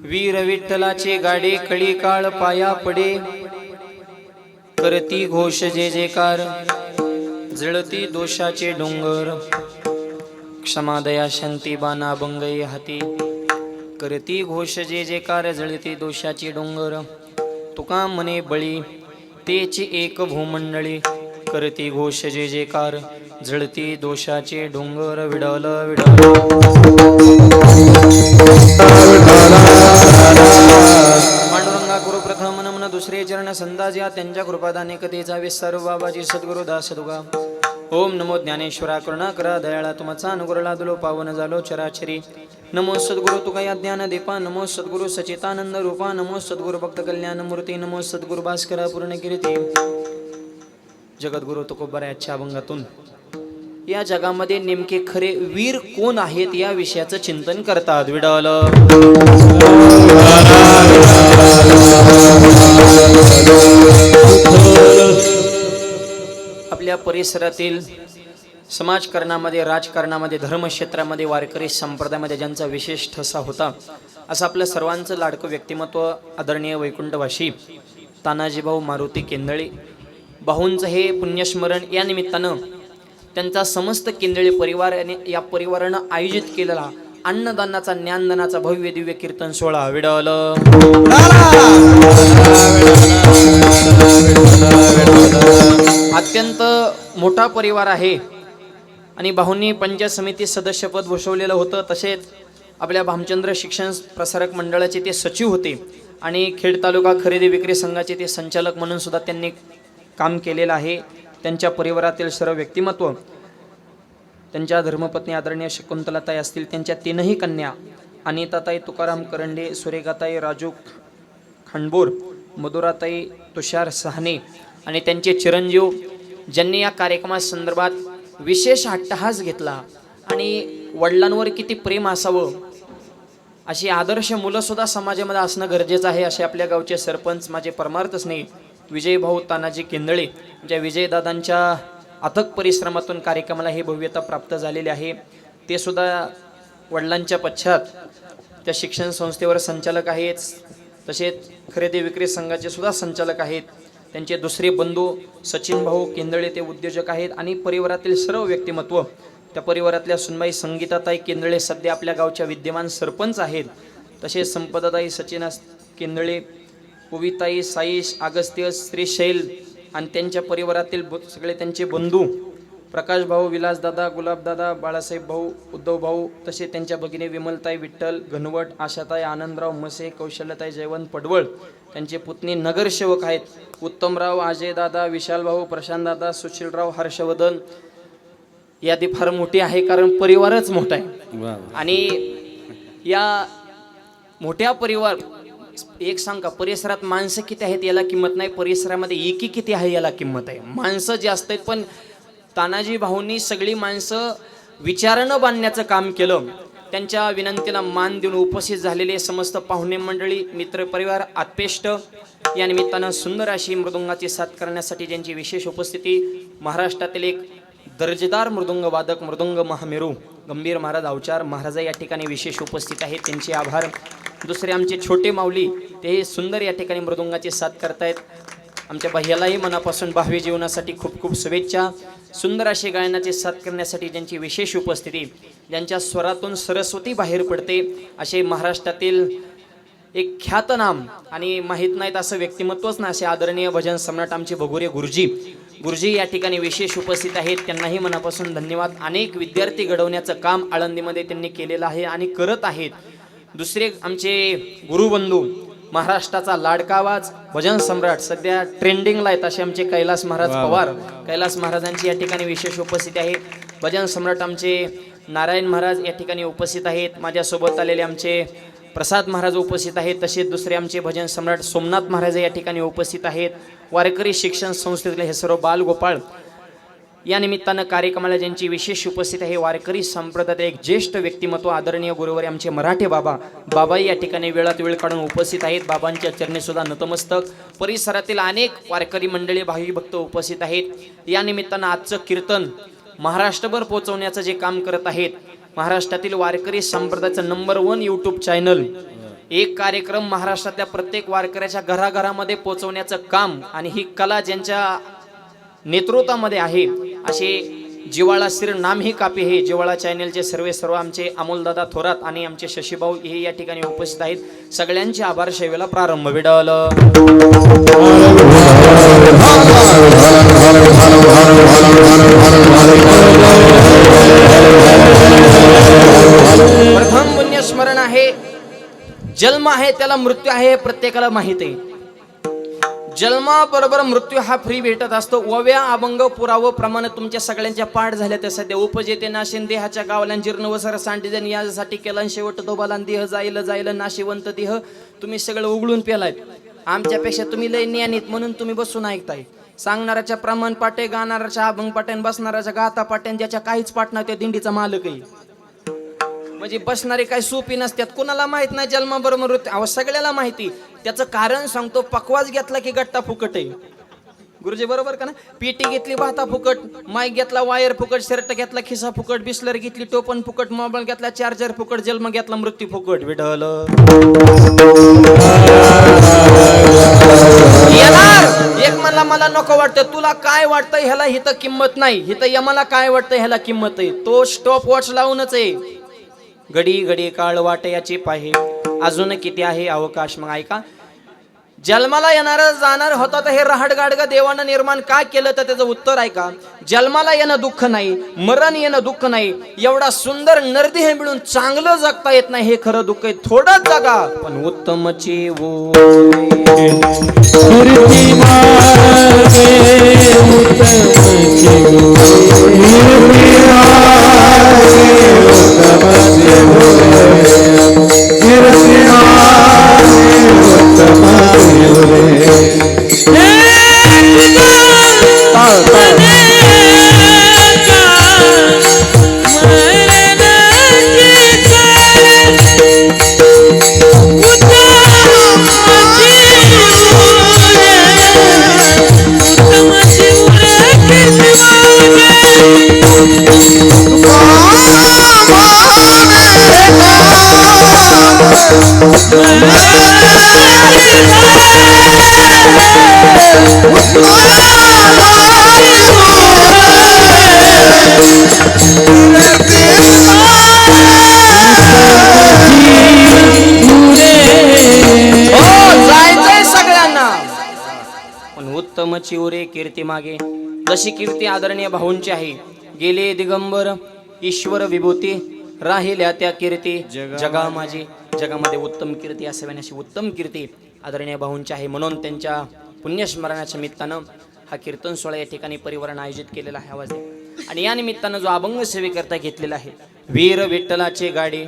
वीर विठ्ठलाचे गाडे कळी काळ पाया पडे, करती घोष जे जेकार, जळती दोषाचे डोंगर, क्षमा दया शांती बाना बंगई हाती, करती घोष जे जेकार, जळती दोषाचे डोंगर, तुका मने बळी तेची एक भूमंडळी, करती घोष जे जेकार, जळती दोषाचे डोंगर, विडल विडल पांडुरंगा गुरु प्रथम नमन दुसरे चरण संदाज्या, त्यांच्या कृपादाने कथेचा विस्तार बाबाजी सद्गुरु दास तुका. ओम नमो ज्ञानेश्वरा करुणा करा दयाळा, तुमचा अनुग्रह दुलो पावन झालो चराचरी. नमो सद्गुरु तुका या ज्ञान दीपा, नमो सद्गुरु सचितानंद रूपा, नमो सद्गुरु भक्त कल्याण मूर्ती, नमो सद्गुरु भास्करा पूर्ण कीर्ती. जगद्गुरु तुकोबराच्या अभंगातून या जगामध्ये नेमके खरे वीर कोण आहेत या विषयाचं चिंतन करतात. विडल आपल्या परिसरातील समाजकारणामध्ये, राजकारणामध्ये, धर्मक्षेत्रामध्ये, वारकरी संप्रदायामध्ये ज्यांचा विशेष ठसा होता, असं आपलं सर्वांचं लाडकं व्यक्तिमत्व आदरणीय वैकुंठवासी तानाजी भाऊ मारुती केंदळे भाऊंचं हे पुण्यस्मरण या निमित्तानं त्यांचा समस्त केंदळे परिवाराने या परिवारानं आयोजित केलेला अन्नदानाचा ज्ञानदानाचा भव्य दिव्य कीर्तन सोहळा. विडल अत्यंत मोठा परिवार आहे आणि भाऊंनी पंचायत समिती सदस्यपद भूषवलेलं होतं. तसेच आपल्या भामचंद्र शिक्षण प्रसारक मंडळाचे ते सचिव होते आणि खेड तालुका खरेदी विक्री संघाचे ते संचालक म्हणून सुद्धा त्यांनी काम केलेलं आहे. त्यांच्या परिवारातील सर्व व्यक्तिमत्व, त्यांच्या धर्मपत्नी आदरणीय शकुंतलाताई असतील, त्यांच्या तीनही कन्या अनिताताई तुकाराम करंडे, सुरेखाताई राजू खंडबोर, मधुराताई तुषार सहाने आणि त्यांचे चिरंजीव, ज्यांनी या कार्यक्रमासंदर्भात विशेष अट्टहास घेतला आणि वडिलांवर किती प्रेम असावं अशी आदर्श मुलं सुद्धा समाजामध्ये असणं गरजेचं आहे, असे आपल्या गावचे सरपंच माझे परमार्थ स्नेही विजयभाऊ तानाजी केंदळे, ज्या विजयदादांच्या अथक परिश्रमातून कार्यक्रमाला ही भव्यता प्राप्त झालेली आहे. ते सुद्धा वडिलांच्या पश्चात त्या शिक्षण संस्थेवर संचालक आहेत, तसेच खरेदी विक्री संघाचे सुद्धा संचालक आहेत. त्यांचे दुसरे बंधू सचिन भाऊ केंदळे ते उद्योजक आहेत आणि परिवारातील सर्व व्यक्तिमत्व, त्या परिवारातल्या सुनबाई संगीताताई केंदळे सध्या आपल्या गावच्या विद्यमान सरपंच आहेत. तसेच संपदाताई सचिन केंदळे, कविताई साईश अगस्त्य श्रीशैल आणि त्यांच्या परिवारातील सगळे त्यांचे बंधू प्रकाश भाऊ, विलासदादा, गुलाबदादा, बाळासाहेब भाऊ, उद्धव भाऊ, तसे त्यांच्या भगिनी विमलताई विठ्ठल घनवट, आशाताई आनंदराव मसे, कौशल्यताई जयवंत पडवळ, त्यांचे पुतणी नगरसेवक आहेत उत्तमराव, अजयदादा, विशालभाऊ, प्रशांतदादा, सुशीलराव, हर्षवर्धन. यादी फार मोठी आहे कारण परिवारच मोठा आहे. आणि या मोठ्या परिवार एक सांग का, परिसरात माणसं किती आहेत याला किंमत नाही, परिसरामध्ये एकी किती आहे याला किंमत आहे. माणसं जास्त आहेत पण तानाजी भाऊंनी सगळी माणसं विचारानं बांधण्याचं काम केलं. त्यांच्या विनंतीला मान देऊन उपस्थित झालेले समस्त पाहुणे मंडळी, मित्रपरिवार, आत्पेष्ट, या निमित्तानं सुंदर अशी मृदुंगाची साथ करण्यासाठी ज्यांची विशेष उपस्थिती, महाराष्ट्रातील एक दर्जेदार मृदुंग वादक, मृदुंग महामेरू गंभीर महाराज अवचार महाराज या ठिकाणी विशेष उपस्थित आहेत, त्यांचे आभार. दुसरे आमचे छोटे माऊली, ते सुंदर या ठिकाणी मृदुंगाची साथ करतायत. आमच्या भैयालाही मनापासून भावी जीवनासाठी खूप खूप शुभेच्छा. सुंदर अशी गायनाची साथ करण्यासाठी ज्यांची विशेष उपस्थिती, ज्यांच्या स्वरातून सरस्वती बाहेर पडते, असे महाराष्ट्रातील एक ख्यातनाम आणि माहीत नाहीत असं व्यक्तिमत्वच ना, असे आदरणीय भजन सम्राट आमचे भगोरे गुरुजी या ठिकाणी विशेष उपस्थित आहेत. त्यांनाही मनापासून धन्यवाद. अनेक विद्यार्थी घडवण्याचं काम आळंदीमध्ये त्यांनी केलेलं आहे आणि करत आहेत. दुसरे आमचे गुरुबंधू, महाराष्ट्राचा लाडका आवाज, भजन सम्राट, सध्या ट्रेंडिंगला आहेत असे आमचे कैलास महाराज पवार, कैलास महाराजांची या ठिकाणी विशेष उपस्थिती आहे. भजन सम्राट आमचे नारायण महाराज या ठिकाणी उपस्थित आहेत. माझ्यासोबत आलेले आमचे प्रसाद महाराज उपस्थित आहेत. तसेच दुसरे आमचे भजन सम्राट सोमनाथ महाराज या ठिकाणी उपस्थित आहेत. वारकरी शिक्षण संस्थेतले हे सर्व बालगोपाळ या निमित्तानं कार्यक्रमाला ज्यांची विशेष उपस्थिती आहे, वारकरी संप्रदायातील एक ज्येष्ठ व्यक्तिमत्व आदरणीय गुरुवारी आमचे मराठे बाबा या ठिकाणी वेळात वेळ काढून उपस्थित आहेत. बाबांच्या चरणी सुद्धा नतमस्तक. परिसरातील अनेक वारकरी मंडळी, भावी भक्त उपस्थित आहेत. या निमित्तानं आजचं कीर्तन महाराष्ट्रभर पोहोचवण्याचं जे काम करत आहेत, महाराष्ट्रातील वारकरी संप्रदायाचं नंबर 1 यूट्यूब चॅनल एक कार्यक्रम महाराष्ट्रातल्या प्रत्येक वारकऱ्याच्या घराघरामध्ये पोहोचवण्याचं काम आणि ही कला ज्यांच्या नेतृत्वामध्ये आहे असे जिवाळा श्री नाम ही कापी हे जिवाळा चॅनलचे सर्व आमचे अमोलदादा थोरात आणि आमचे शशीभाऊ हे या ठिकाणी उपस्थित आहेत. सगळ्यांचे आभार. सेवेला प्रारंभ. विडल प्रथम पुण्य स्मरण आहे. जन्म आहे त्याला मृत्यू आहे हे प्रत्येकाला माहित आहे. जन्माबरोबर मृत्यू हा फ्री भेटत असतो. ओव्या अभंग पुरावं प्रमाणे तुमच्या सगळ्यांच्या पाठ झाल्या त्या सध्या उपजेते नाशिन देहाच्या गावाला जीर्ण वसर सांडजन यासाठी केला शेवट दोबाला देह जाईल नाशिवंत देह. तुम्ही सगळं उघडून पेलायत. आमच्यापेक्षा तुम्ही लय ज्ञानीत म्हणून तुम्ही बसून ऐकताय. सांगणाऱ्याच्या प्रमाण पाटे, गाणाऱ्याच्या अभंग पाट्यान, बसणाऱ्याच्या गाथा पाट्यान, ज्याच्या काहीच पाठ नाही त्या दिंडीचा मालक आहे. म्हणजे बसणारे काय सोपी नसतात. कुणाला माहित नाही जन्माबरोबर मृत्यू. सगळ्याला माहिती. त्याचं कारण सांगतो. पकवाज घेतला की गट्टा फुकट आहे. गुरुजी बरोबर का ना. पेटी घेतली भाता फुकट, माईक घेतला वायर फुकट, शर्ट घेतला खिसा फुकट, बिस्लर घेतली टोपन फुकट, मोबाईल घेतला चार्जर फुकट, जन्म घेतला मृत्यू फुकट. विठ्ठल एक म्हणला मला नको वाटतं. तुला काय वाटतं ह्याला हिथं किंमत नाही. हिथं यमाला काय वाटतं ह्याला किंमत आहे. तो स्टॉप वॉच लावूनच आहे. घडी घडी काळ वाट याची पाहे, अजून किती आहे अवकाश. मग ऐका. जन्माला येणार जाणार होता तर हे रहाड गाडगा देवानं निर्माण का केलं तर त्याचं उत्तर ऐका. जन्माला येणं दुःख नाही, मरण येणं दुःख नाही. एवढा सुंदर नरदेह मिळून चांगलं जगता येत नाही हे खरं दुःख आहे. थोडंच जगा पण उत्तमची उत्तमची उरे कीर्ती मागे. जशी कीर्ती आदरणीय भाऊंची आहे. गेले दिगंबर ईश्वर विभूती, राहिल्या त्या कीर्ती जगा माझी. जगामध्ये उत्तम कीर्ती असावी अशी उत्तम कीर्ती आदरणीय भाऊंची आहे. म्हणून त्यांच्या पुण्यस्मरणाच्या निमित्तानं हा कीर्तन सोहळा या ठिकाणी परिवारानं आयोजित केलेला आहे. आवाज आहे. आणि या निमित्तानं जो अभंग सेवेकरता घेतलेला आहे. वीर विठ्ठलाचे गाडी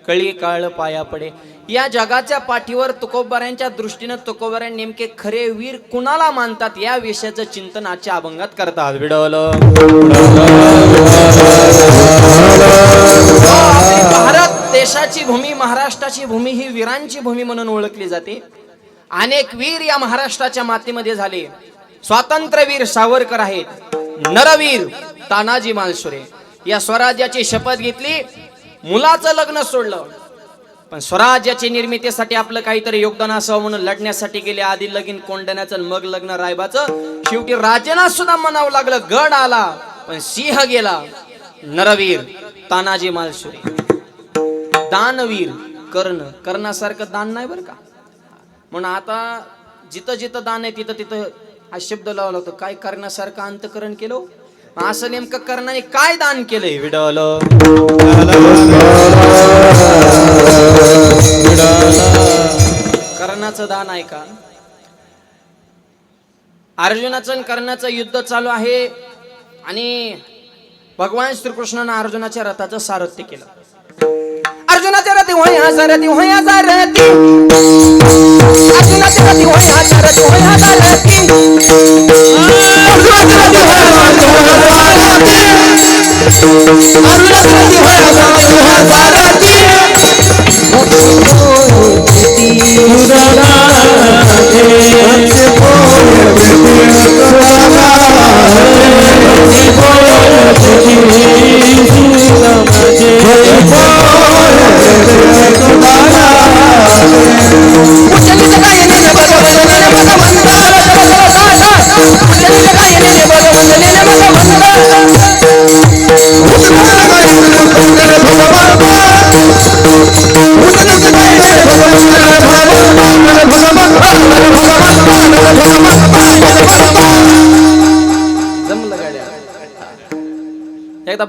कळी काळ पाया पडे. या जगाच्या पाठीवर तुकोबारांच्या दृष्टीनं तुकोबारांनी नेमके खरे वीर कुणाला मानतात या विषयाचं चिंतन आजच्या अभंगात करतात. विडवलं भारत देशाची भूमी, महाराष्ट्राची भूमी ही वीरांची भूमी म्हणून ओळखली जाते. अनेक वीर या महाराष्ट्राच्या मातीमध्ये झाले. स्वातंत्र्यवीर सावरकर आहेत. नरवीर तानाजी मालुसरे. या स्वराज्याची शपथ घेतली. मुलाचं लग्न सोडलं पण स्वराज्याची निर्मितीसाठी आपलं काहीतरी योगदान असावं म्हणून लढण्यासाठी गेले. आधी लगीन कोंडण्याचं मग लग्न रायबाचं. शेवटी राजांना सुद्धा म्हणावं लागलं. गड आला पण सिंह गेला. नरवीर तानाजी मालुसरे. दानवीर कर्णासारखं दान नाही बरं का. म्हणून आता जिथं जिथं दान आहे तिथं तिथं हा शब्द लावला होता. काय करण्यासारखं अंतकरण केलं. असं नेमकं कर्णाने काय दान केलंय. विडवलं कर्णाचं दान आहे का. अर्जुनाचं कर्णाचं युद्ध चालू आहे आणि भगवान श्रीकृष्णानं अर्जुनाच्या रथाचं सारथ्य केलं. अर्जुनाच्या रथी होय सारथी होय सारथी. अर्जुनाच्या रथी होय सारथी होय सारथी.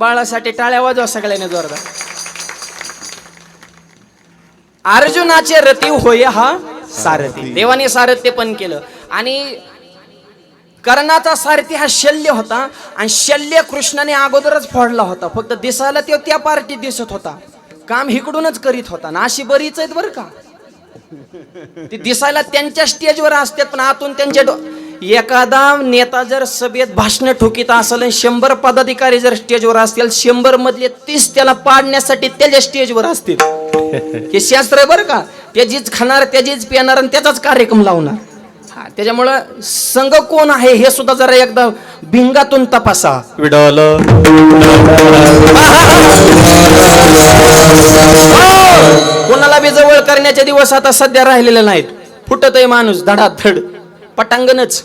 बाळासाठी टाळ्या वाजवा सगळ्यांनी जोरदार. अर्जुनाचे रती होय हा सारथी. देवाने सारथ्य पण केलं. आणि कर्णाचा सारथी हा शल्य होता. आणि शल्य कृष्णाने अगोदरच फोडला होता. फक्त दिसायला तो त्या पार्टीत दिसत होता, काम इकडूनच करीत होता ना. अशी बरीच आहेत बरं का, ती दिसायला त्यांच्या स्टेजवर असतात पण आतून त्यांच्या एखादा नेता जर सभेत भाषण ठोकीत असेल, 100 पदाधिकारी जर स्टेजवर असतील, 100 मधले 30 त्याला पाडण्यासाठी त्याच्या स्टेजवर असतील. हे शास्त्र आहे बरं का. त्याचीच खाणार, त्याचीच पिणार आणि त्याचाच कार्यक्रम लावणार. त्याच्यामुळं संघ कोण आहे हे सुद्धा जरा एकदा भिंगातून तपासा. विडल कोणाला बी जवळ करण्याचे दिवस आता सध्या राहिलेले नाहीत. फुटत आहे माणूस धडाधड पटांगणच.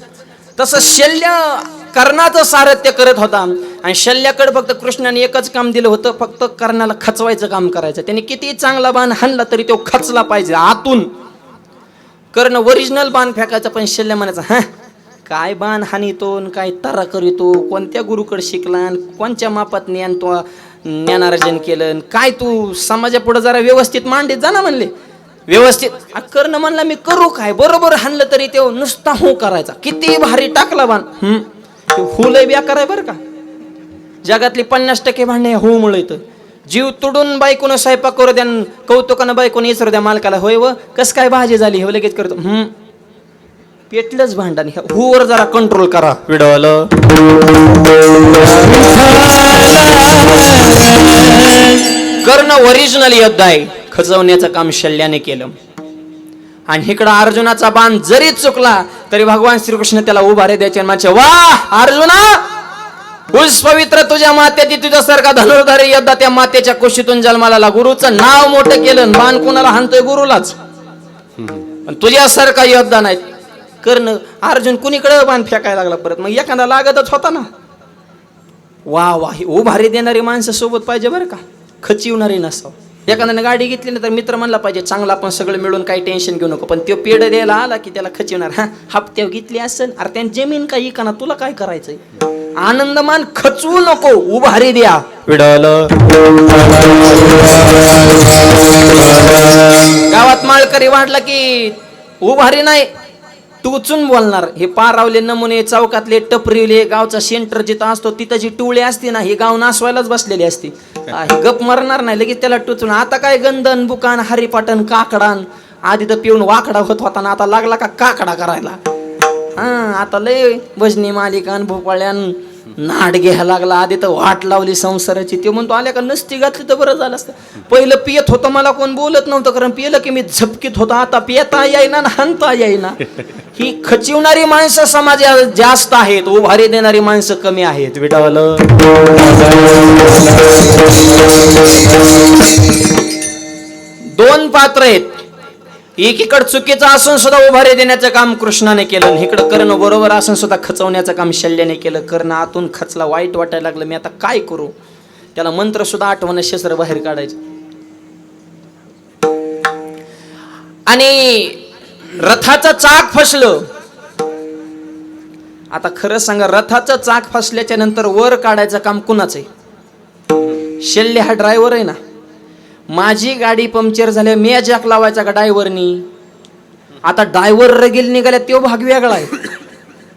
तसं शल्य कर्णाचं सारथ्य करत होता. आणि शल्याकडे फक्त कृष्णाने एकच काम दिलं होतं, फक्त कर्णाला खचवायचं काम करायचं. त्याने किती चांगला बाण हाणला तरी तो खचला पाहिजे आतून. कर्ण ओरिजिनल बाण फेकायचा, पण शल्य म्हणायचा हा काय बाण हानितो, काय तरा करीतो, कोणत्या गुरुकडे शिकला, कोणत्या मापात ज्ञानार्जन केलं, काय तू समाजापुढे जरा व्यवस्थित मांडीत जा ना म्हणले. व्यवस्थित कर्ण म्हणला मी करू काय, बरोबर हाणलं तरी तो नुसता हो करायचा. किती भारी टाकला बाण. हुलय बेकार आहे बरं का. जगातली 50% भांडणे हो मुळे तर जीव तुडून बायकोनं स्वयंपाक करू द्या, कौतुकानं बायकोनं विचारू द्या मालकाला, होय व कस काय भाजी झाली हे लगेच करतो. पेटलंच भांडण. हुवर जरा कंट्रोल करा. विडवलं कर्ण ओरिजिनल योद्धा आहे. खचवण्याचं काम शल्याने केलं. आणि इकडं अर्जुनाचा बाण जरी चुकला तरी भगवान श्रीकृष्ण त्याला उभारे द्यायचे. म्हणजे वा अर्जुना, उस पवित्र तुझ्या मातेची, तुझ्यासारखा धनुर्धारी योद्धा त्या मातेच्या कुशीतून जन्माला आला. गुरुचं नाव मोठं केलं. बाण कोणाला हाणतोय? गुरुलाच. पण तुझ्यासारखा योद्धा नाही. कर्ण अर्जुन कुणीकडे बाण फेकायला लागला परत. मग एखादा लागतच होता ना. वा वा, उभारी देणारी माणसं सोबत पाहिजे बरं का, खचिवणारी नसावं. एखाद्याने गाडी घेतली ना तर मित्र म्हणला पाहिजे चांगला, आपण सगळं मिळून काही टेन्शन घेऊ नको. पण तो पेड द्यायला आला की त्याला खचिवणार. हा हप्त्यावर घेतली असेल, अरे त्याने जमीन काही का ना, तुला काय करायचंय. आनंदमान खचवू नको, उभारी द्या. विडवलं गावात माळकरी वाढला की उभारी नाही, टुचून बोलणार. हे पारावले नमुने, चौकातले टपरीले, गावचा सेंटर जिथं असतो तिथं जी टोळी असते ना, ही गाव नासवायलाच बसलेली असते. हे गप मरणार नाही, लगेच त्याला टुचून. आता काय गंधन बुकान हरिपाटन काकडान, आधी तर पिऊन वाकडा होत होता ना, आता लागला का काकडा करायला. आता लय भजनी मालिकान भोपाळ्यान नाट घ्यायला लागला. आधी तर वाट लावली संसाराची. ते म्हणतो आल्या का नसती घातली तर बरं झालं असतं. पहिलं पियत होतं, मला कोण बोलत नव्हतं, कारण पियलं की मी झपकीत होतो. आता पियता येईना ना हाणता येईना. ही खचिवणारी माणसं समाजात जास्त आहेत, उभारी देणारी माणसं कमी आहेत. विटावलं दोन पात्र आहेत. एकीकडे चुकीचं असून सुद्धा उभारी देण्याचं काम कृष्णाने केलं, इकडं कर्ण बरोबर असून सुद्धा खचवण्याचं काम शल्याने केलं. कर्ण आतून खचला, वाईट वाटायला लागलं, मी आता काय करू. त्याला मंत्र सुद्धा आठवण, शस्त्र बाहेर काढायचं. आणि रथाचं चाक फसलं. आता खरं सांगा, रथाचं चाक फसल्याच्या नंतर वर काढायचं काम कुणाचं आहे? शल्य हा ड्रायव्हर आहे ना. माझी गाडी पंक्चर झाली, मी जॅक लावायचा का ड्रायव्हरनी? आता ड्रायव्हर रगेल निघाल्या, तो भाग वेगळा आहे.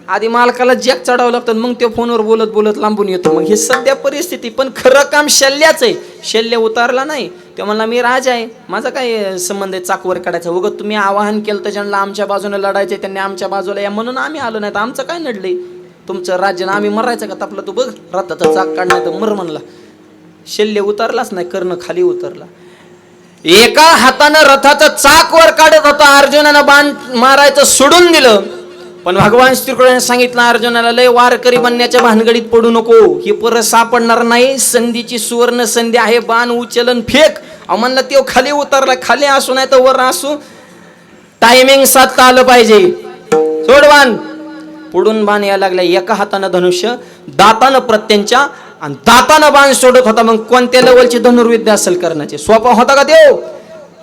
आधी मालकाला जॅक चढावं लागतं, मग ते फोनवर बोलत बोलत लांबून येतो. मग ही सध्या परिस्थिती. पण खरं काम शल्याच आहे. शल्य उतारला नाही, ते म्हणला मी राजा आहे, माझा काय संबंध आहे चाकवर काढायचा. उगत तुम्ही आवाहन केलं तर ज्यांना आमच्या बाजूने लढायचे त्यांनी आमच्या बाजूला या म्हणून आम्ही आलो. नाही तर आमचं काय नडलंय तुमचं राज्य ना, आम्ही मरायचं का तापलं. तू बघ रथाचं चाक काढणार तर मर म्हणला. शल्य उतरलाच नाही, कर्ण खाली उतरला. एका हातानं रथाचं चाक वर काढत होता. अर्जुनानं बाण मारायचं सोडून दिलं. पण भगवान श्रीकृष्णाने सांगितलं अर्जुनाला, लय वारकरी बनण्याच्या भानगडीत पडू नको, ही परत सापडणार नाही. संधीची सुवर्ण संधी आहे, बाण उचलन फेक. म्हणलं तो खाली उतरला, खाली असू नाही तर वर असू, टायमिंग साधता आलं पाहिजे. सोड बाण. पुढून बाण यायला लागला. एका हातानं धनुष्य, दातानं प्रत्यंच्या, आणि दातानं बाण सोडत होता. मग कोणत्या लेवलची धनुर्विद्या असेल कर्णाची? सोपा होता का देव?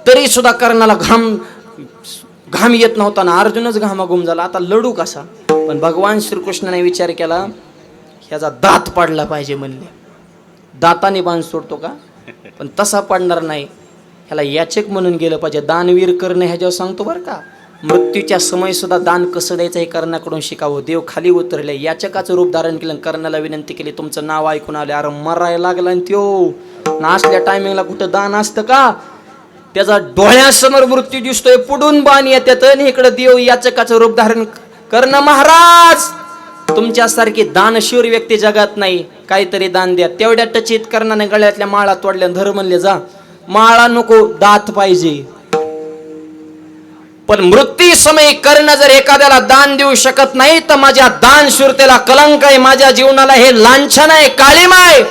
तरी सुद्धा कर्णाला घाम येत नव्हता ना. अर्जुनच घामाघूम झाला. आता लढू कसा? पण भगवान श्रीकृष्णाने विचार केला, ह्याचा दात पाडला पाहिजे म्हणले. दाताने बाण सोडतो का? पण तसा पडणार नाही. ह्याला याचक म्हणून गेलं पाहिजे. दानवीर करणं ह्याच्यावर सांगतो बरं का. मृत्यूच्या समय सुद्धा दान कसं द्यायचं हे कर्णाकडून शिकावं. देव खाली उतरले, याचकाचं रूप धारण केलं, कर्णाला विनंती केली, तुमचं नाव ऐकून आले. अरे मरायला लागला आणि त्यो नाचल्या टायमिंगला कुठं दान असतं का? त्याचा डोळ्यासमोर मृत्यू दिसतोय, पुढून बाण येतात आणि इकडं देव याचकाचं रूप धारण. कर्ण महाराज, तुमच्यासारखी दानशूर व्यक्ती जगात नाही, काहीतरी दान द्या. तेवढ्या टचित कर्णाने गळ्यातल्या माळा तोडल्या. धर म्हणले जा, माळा नको, दात पाहिजे. पण मृत्यू समय कर्ण जर एखाद्याला दान देऊ शकत नाही तर माझ्या दानशूरतेला कलंक आहे, माझ्या जीवनाला हे लांछन आहे, काळीमा आहे.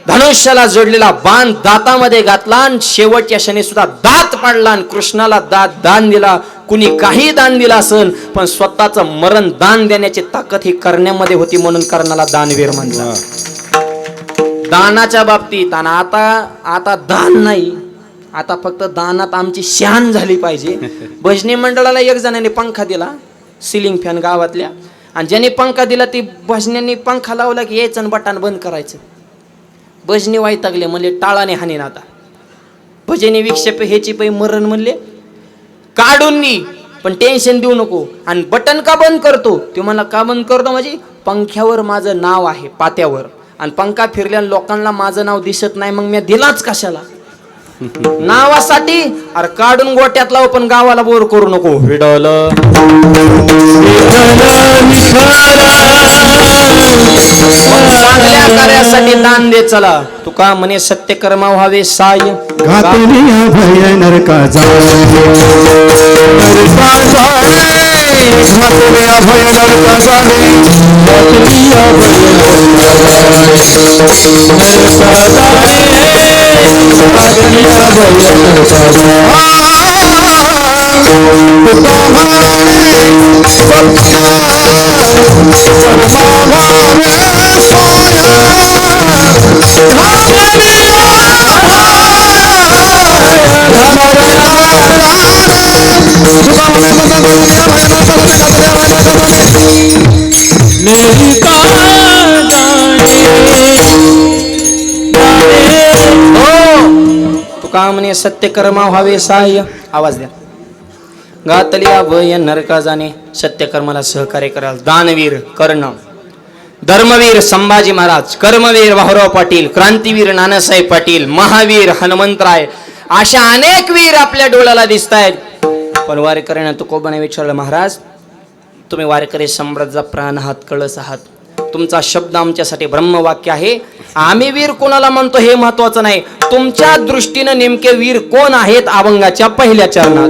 धनुष्याला जोडलेला बाण दातामध्ये घातला आणि शेवटच्या क्षणी सुद्धा दात पाडला आणि कृष्णाला दान दिला. कुणी काही दान दिला असन, पण स्वतःचं मरण दान देण्याची ताकद ही करण्यामध्ये होती, म्हणून कर्णाला दानवीर म्हणतात. दानाच्या बाबतीत आणि आता दान नाही, आता फक्त दानात आमची शान झाली पाहिजे. भजनी मंडळाला एक जणांनी पंखा दिला, सिलिंग फॅन गावातल्या, आणि ज्यांनी पंखा दिला ती भजन्यांनी पंखा लावला की यायचं आणि बटन बंद करायचं. भजनी वैतागले, म्हणले टाळाने हाणीन आता. भजनी विक्षेप ह्याची पै मरण म्हणले काढून नी, पण टेन्शन देऊ नको. आणि बटन का बंद करतो? ते मला का बंद करतो? म्हणजे पंख्यावर माझं नाव आहे, पात्यावर, आणि पंखा फिरल्या लोकांना माझं नाव दिसत नाही, मग मी दिलाच कशाला? नावासाठी. अरे काढून गोट्यात लाव, पण गावाला बोर करू नको. विडल चांगल्या कार्यासाठी दान दे चला. तुका म्हणे सत्यकर्मा व्हावे साय. भय नरका तुका म्हणे सत्यकर्मा व्हावे सहाय्य. आवाज द्या. घातली अभय नरका जाणे, सत्यकर्माला सहकार्य कराल. दानवीर कर्ण, धर्मवीर संभाजी महाराज, कर्मवीर भाऊराव पाटील, क्रांतीवीर नानासाहेब पाटील, महावीर हनुमंतराय, अशा अनेक वीर आपल्या डोळ्याला दिसत आहेत. पण वारकऱ्यांना तुकोबाने विचारलं, महाराज तुम्ही वारकरी सम्राटचा प्राण आहात, कळस आहात, तुमचा शब्द आमच्यासाठी ब्रह्मवाक्य आहे. आम्ही वीर कोणाला म्हणतो हे महत्वाचं नाही, तुमच्या दृष्टीनं नेमके वीर कोण आहेत? अभंगाच्या पहिल्या चरणात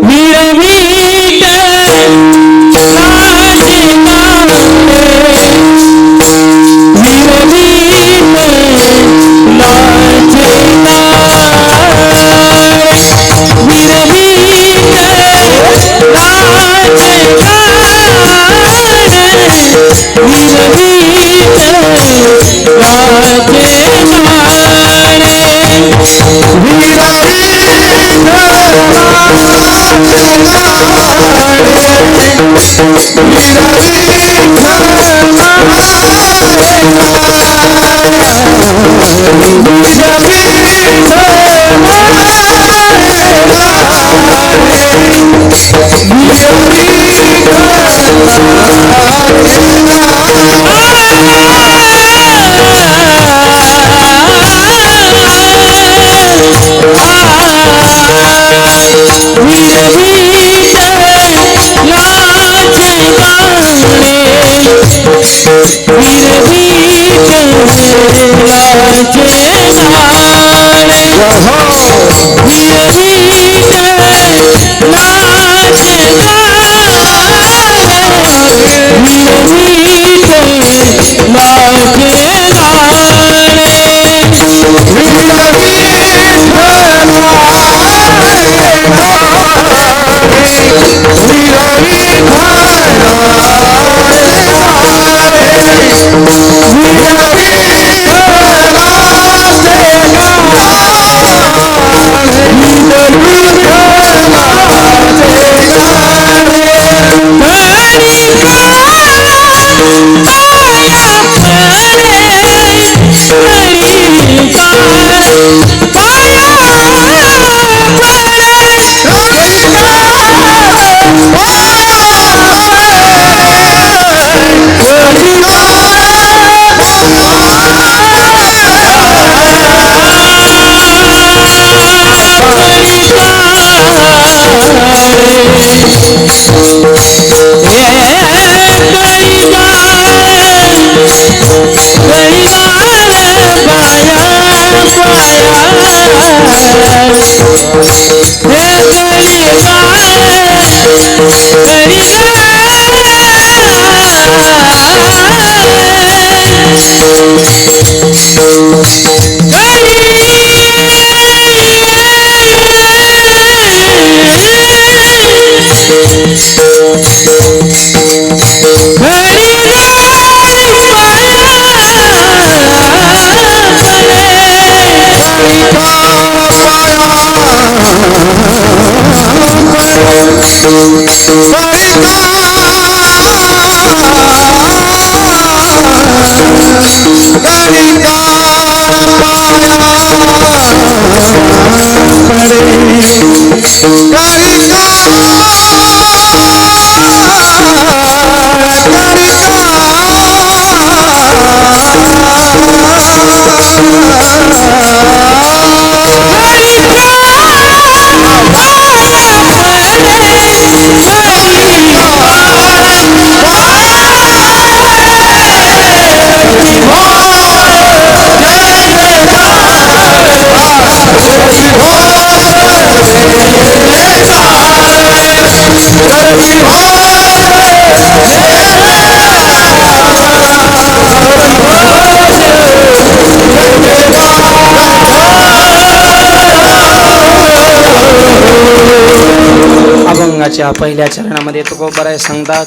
अभंगाच्या पहिल्या चरणामध्ये तुकोबाराय सांगतात,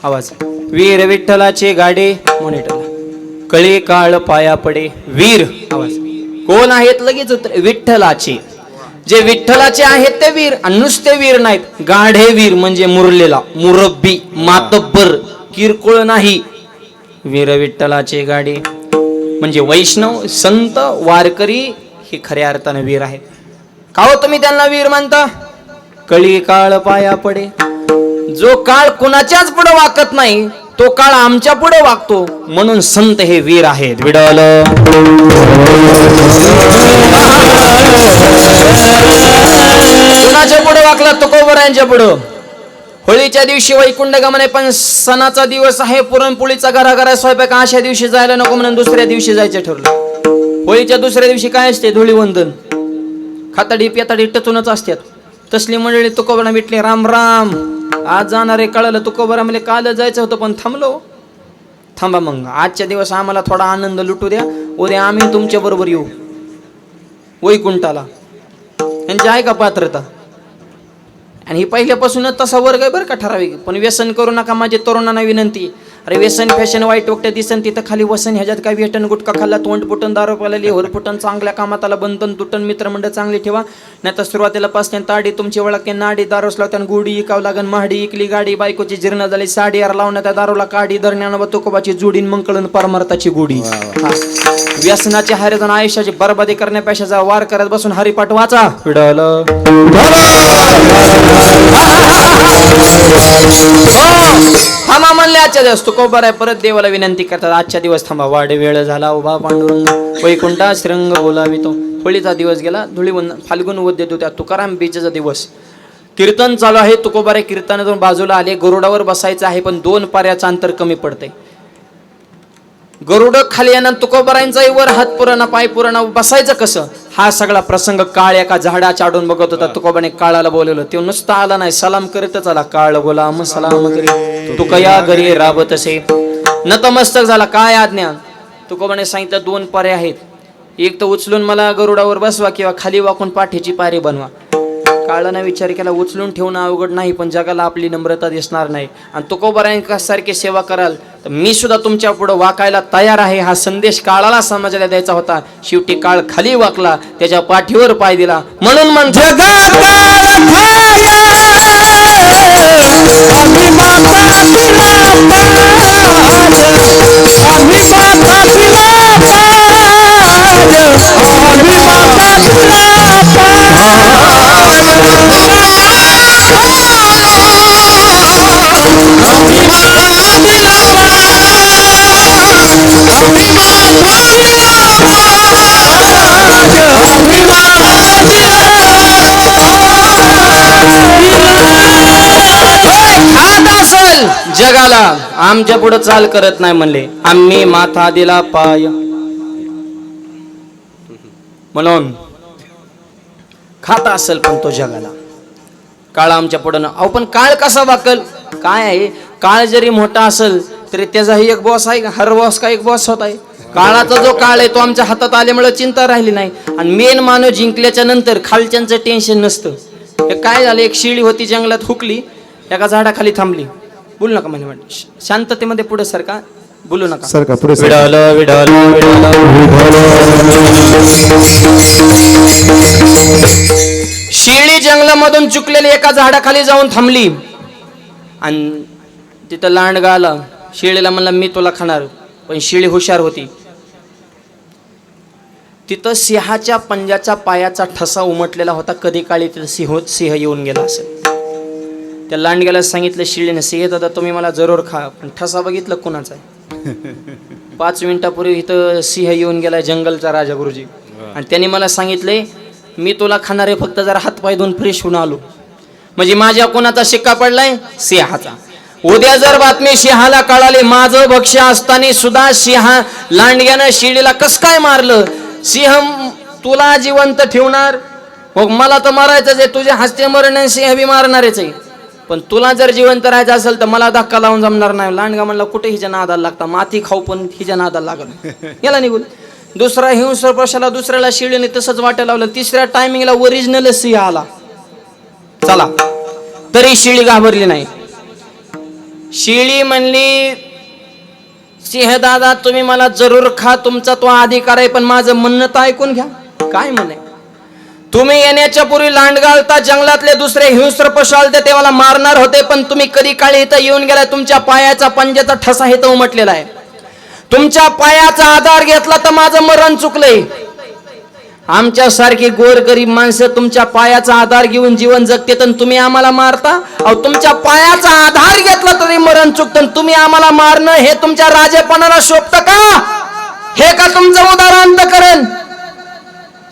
आवाज. वीर विठ्ठलाचे गाडे मॉनिटर, कळे काळ पाया पडे. वीर, आवाज. कोण आहेत? लगेच उत्तर. विठ्ठलाचे. जे विठ्ठलाचे आहेत ते वीर, आणि नुसते वीर नाहीत, गाढे वीर म्हणजे मुरलेला, मुरब्बी, मातब्बर, किरकोळ नाही. वीर विठ्ठलाचे गाडे म्हणजे वैष्णव, संत, वारकरी हे खऱ्या अर्थाने वीर आहेत. का हो तुम्ही त्यांना वीर मानता? कळी काळ पाया पडे. जो काळ कुणाच्याच पुढे वाकत नाही तो काळ आमच्या पुढे वागतो, म्हणून संत हे वीर आहेत. विडल कुणाच्या पुढे वाकला? तुकोबरायांच्या पुढं. होळीच्या दिवशी वैकुंठ गमने, पण सणाचा दिवस आहे, पुरणपोळीचा घराघरा स्वयंपाक, अशा दिवशी जायला नको म्हणून दुसऱ्या दिवशी जायचं ठरलं. होळीच्या दुसऱ्या दिवशी काय असते? धुळीवंदन. खाताडी पियाताडी टचूनच असतात. तसली मंडळी तुकोबरा भेटली. राम राम. आज जाणार आहे कळलं. तुकोबरा म्हणजे काल जायचं होतं पण थांबलो. थांबा मग, आजच्या दिवस आम्हाला थोडा आनंद लुटू द्या, उद्या आम्ही तुमच्या बरोबर येऊ वैकुंठाला. यांची आहे का पात्रता? आणि ही पहिल्यापासूनच तसा वर्ग आहे बरं का, ठराविक. पण व्यसन करू नका, माझे तरुणांना विनंती. अरे व्यसन फॅशन वाईट वक्त्या दिसन तिथं खाली वसन. ह्याच्यात काय भेटन? गुटखा खाल्ला, तोंड फुटन, दारू प्यायला, लेहर फुटन, चांगल्या कामात आला बंधन तुटन, मित्रमंडळ चांगली ठेवा. नाही तर सुरुवातीला पाचते ताडी तुमची ओळखते, नाडी दारूस लावत्यान, गुडी इकावं लागन, महाडी इकली गाडी, बायकोची जीर्ण झाली साडी, यार लावणं त्या दारूला काडी, दरण्यान व तुकोबाची जोडीन, मग कळून परमार्थाची गुढी. व्यसनाची हरिजन आयुष्याची बरबादी करण्यापेक्षा जा वार करत बसून हरिपाठ वाचा. विडलं थांबा म्हणले. आजच्या दिवस तुकोबाराय परत देवाला विनंती करतात, आजच्या दिवस थांबा, वाढे वेळ झाला, उभा पांडुरंग वैकुंठा श्रंग बोलावितो. होळीचा दिवस गेला, धुळीवंदन, फाल्गुन वद्य त्या तुकाराम बीजचा दिवस. कीर्तन चालू आहे. तुकोबाराय कीर्तनातून बाजूला आले. गरुडावर बसायचं आहे, पण 2 पाऱ्याचं अंतर कमी पडते. गरुड खाली येणार, तुकोबारायांचाही वर हात पुराणा, पाय पुराणा, बसायचं कसं? हा सगळा प्रसंग काळ एका झाडा चाडून बघत होता. तुकोबाने काळाला बोलवलं. तो नुसता आला नाही, सलाम करीतच आला. काळ गुलाम सलाम करी तुकया घरी राबत असे. नतमस्तक झाला. काय आज्ञा? तुकोबाने सांगितलं 2 पारे आहेत, एक तर उचलून मला गरुडावर बसवा किंवा खाली वाकून पाठीची पारी बनवा. काळाने विचार केला, उचलून ठेवणं अवघड नाही, पण जगाला आपली नम्रता दिसणार नाही, आणि तुकोबारायांसारखी सेवा कराल तर मी सुद्धा तुमच्या पुढे वाकायला तयार आहे. हा संदेश काळाला समाजाला द्यायचा होता. शेवटी काळ खाली वाकला, त्याच्या पाठीवर पाय दिला. म्हणून जगाला आमच्या पुढे चाल करत नाही म्हणले, आम्ही माथा दिला पाय. म्हणून खाता असेल पण तो जगाला. काळ आमच्या पुढे ना. अहो पण काळ कसा वाकल? काय आहे, काळ जरी मोठा असेल तरी त्याचाही एक बॉस आहे. हर बॉस का एक बॉस होत आहे. काळाचा जो काळ आहे तो आमच्या हातात आल्यामुळे चिंता राहिली नाही. आणि मेन मानव जिंकल्याच्या नंतर खालच्यांचं टेन्शन नसतं. हे काय झालं, एक शिळी होती जंगलात, हुकली, एका झाडाखाली थांबली. बोलू नका म्हणजे शांततेमध्ये पुढे सरका, बोलू नका. सरका पुढे शिळी जंगलामधून चुकलेली एका झाडाखाली जाऊन थांबली. आणि तिथं लांडगा आला. शिळीला म्हणला मी तुला खाणार, पण शिळी हुशार होती. तिथं सिंहाच्या पंजाच्या पायाचा ठसा उमटलेला होता. कधी काळी तिथं सिंह येऊन गेला असेल. त्या लांडग्याला सांगितलं शिळीने, सिंह दादा तुम्ही मला जरूर खा, पण ठसा बघितलं कोणाचा आहे? 5 मिनिटापूर्वी इथं सिंह येऊन गेला, जंगलचा राजा गुरुजी, आणि त्यांनी मला सांगितले मी तुला खाणार आहे, फक्त जरा हातपाय धुवून फ्रेश होऊन आलो. म्हणजे माझ्या कोणाचा शिक्का पडलाय? सिंहाचा. उद्या जर बातमी सिंहाला कळाली माझं भक्ष्य असताना सुद्धा लांडग्यानं शिळीला कस काय मारलं, सिंह तुला जिवंत ठेवणार, मग मला तर मारायचंच आहे, तुझ्या हस्ते मरण सिंह बी मारणारच आहे, पण तुला जर जिवंत राहायचं असेल तर मला धक्का लावून जमणार नाही. लांडगा म्हणला कुठे हिच्या नादाला लागता, माती खाऊ पण हिच्या नादाला लागल, याला निघून. दुसरा हिंस्र प्रशाला दुसऱ्याला शिळीने तसंच वाटायला लावलं. तिसऱ्या टायमिंगला ओरिजिनल सिंह आला. चला, तरी शिळी घाबरली नाही. शिळी म्हणली सिंह दादा तुम्ही मला जरूर खा, तुमचा तो अधिकार आहे, पण माझं म्हणणं तर ऐकून घ्या. काय म्हणे? तुम्ही येण्याच्या पूर्वी लांडगा आलता, जंगलातले दुसरे हिंस्र पशु आलते, ते मला मारणार होते, पण तुम्ही कधी काळी इथं येऊन गेलाय. तुमच्या पायाचा पंजाचा ठसा इथं उमटलेला आहे. तुमच्या पायाचा आधार घेतला तर माझं मरण चुकलंय. आमच्यासारखी गोरगरीब माणसं तुमच्या पायाचा आधार घेऊन जीवन जगतेत आणि तुम्ही आम्हाला मारता. अहो तुमच्या पायाचा आधार घेतला तरी मरण चुकतं, तुम्ही आम्हाला मारणं हे तुमच्या राजेपणाला शोभतं का? हे का तुमचं उदाहरण करेन?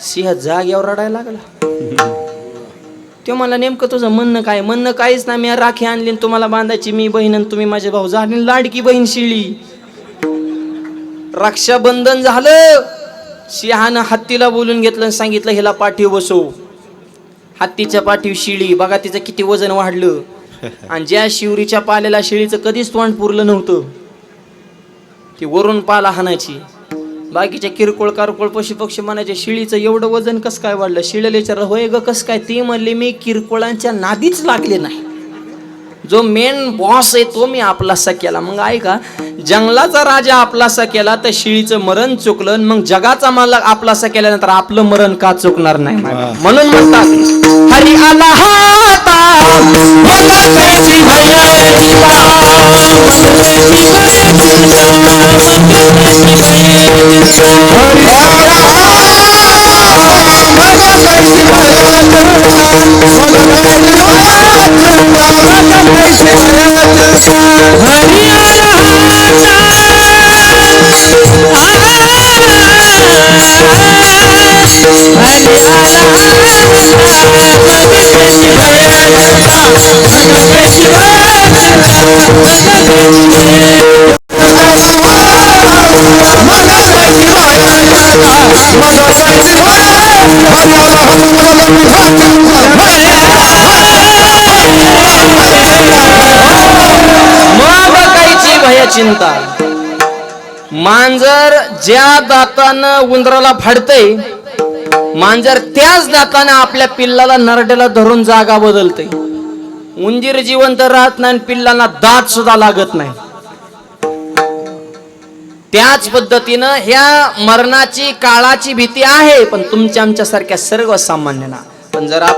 सिंह जागेवर रडायला लागला. तो मला नेमकं तुझं म्हणणं काय? म्हणणं काहीच ना, मी राखी आणली तुम्हाला बांधायची, मी बहीण आणि तुम्ही माझे भाऊ, झाली लाडकी बहीण शिळी. रक्षाबंधन झालं. सिंहानं हत्तीला बोलून घेतलं आणि सांगितलं हिला पाठीव बसव. हत्तीच्या पाठीव शिळी, बघा तिचं किती वजन वाढलं. आणि ज्या शिवरीच्या पाल्याला शिळीचं कधीच तोंड पुरलं नव्हतं, ती वरून पाला हाणायची. बाकीच्या किरकोळ कारकोळ पशु पक्षी म्हणायचे शिळीचं एवढं वजन कस काय वाढलं? शिळीला विचारलं होय ग कस काय? ती म्हणली मी किरकोळांच्या नादीच लागले नाही, जो मेन बॉस आहे तो मी आपलासा केला. मग ऐका, जंगलाचा राजा आपलासा केला तर शिळीचं मरण चुकलं, मग जगाचा मालक आपलासा केल्यानंतर आपलं मरण का चुकणार नाही? म्हणून म्हणतात हरी आला हाता चिंता. मांजर ज्या दातानं उंदराला फाडतय, मांजर त्याच दातानं आपल्या पिल्लाला नरड्याला धरून जागा बदलते. उंदीर जिवंत राहत नाही, पिल्लांना दात सुद्धा लागत नाही. त्याच पद्धतीनं ह्या मरणाची काळाची भीती आहे, पण तुमच्या आमच्या सारख्या सर्वसामान्यांना.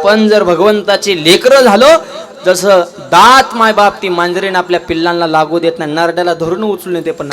पण जर भगवंताची लेकरं झालो, जसं दात माय बाप ती मांजरीन आपल्या पिल्लांना लागू देत नाही, नरड्याला धरून उचलून येते. पण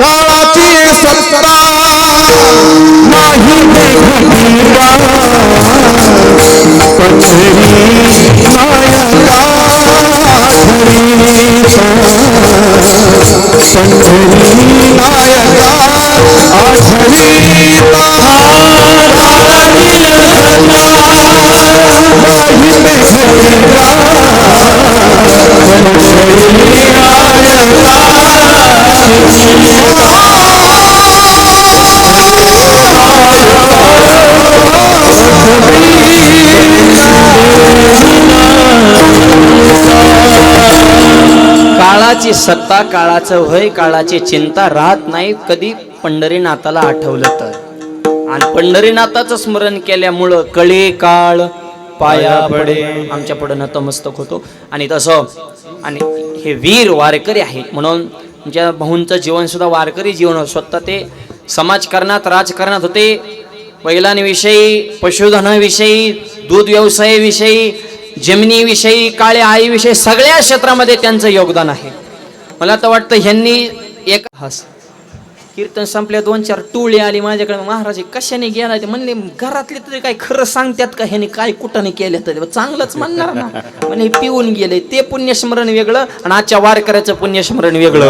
काळाची सत्ता, काळाचं भय, काळाची चिंता राहत नाही कधी पंढरीनाथाला आठवलं तर. आणि पंढरीनाथाचं स्मरण केल्यामुळं कळे काळ पाया पडे आमच्या पुढे नतमस्तक होतो. आणि तसं आणि हे वीर वारकरी आहेत म्हणून तुमच्या भाऊंचं जीवन सुद्धा वारकरी जीवन होतं. स्वतः ते समाजकारणात राजकारणात होते, बैलांविषयी, पशुधनाविषयी, दूध व्यवसायाविषयी, जमिनीविषयी, काळ्या आईविषयी सगळ्या क्षेत्रामध्ये त्यांचं योगदान आहे. मला तर वाटतं ह्यांनी एक कीर्तन संपल्या 2-4 टोळी आली माझ्याकडे. महाराज कशाने गेला ते म्हणले, घरातले तरी काय खरं सांगतात का ह्याने काय कुठाने केलं तर चांगलंच म्हणणार ना. म्हणजे पिऊन गेले ते पुण्यस्मरण वेगळं आणि आजच्या वारकऱ्याचं पुण्यस्मरण वेगळं.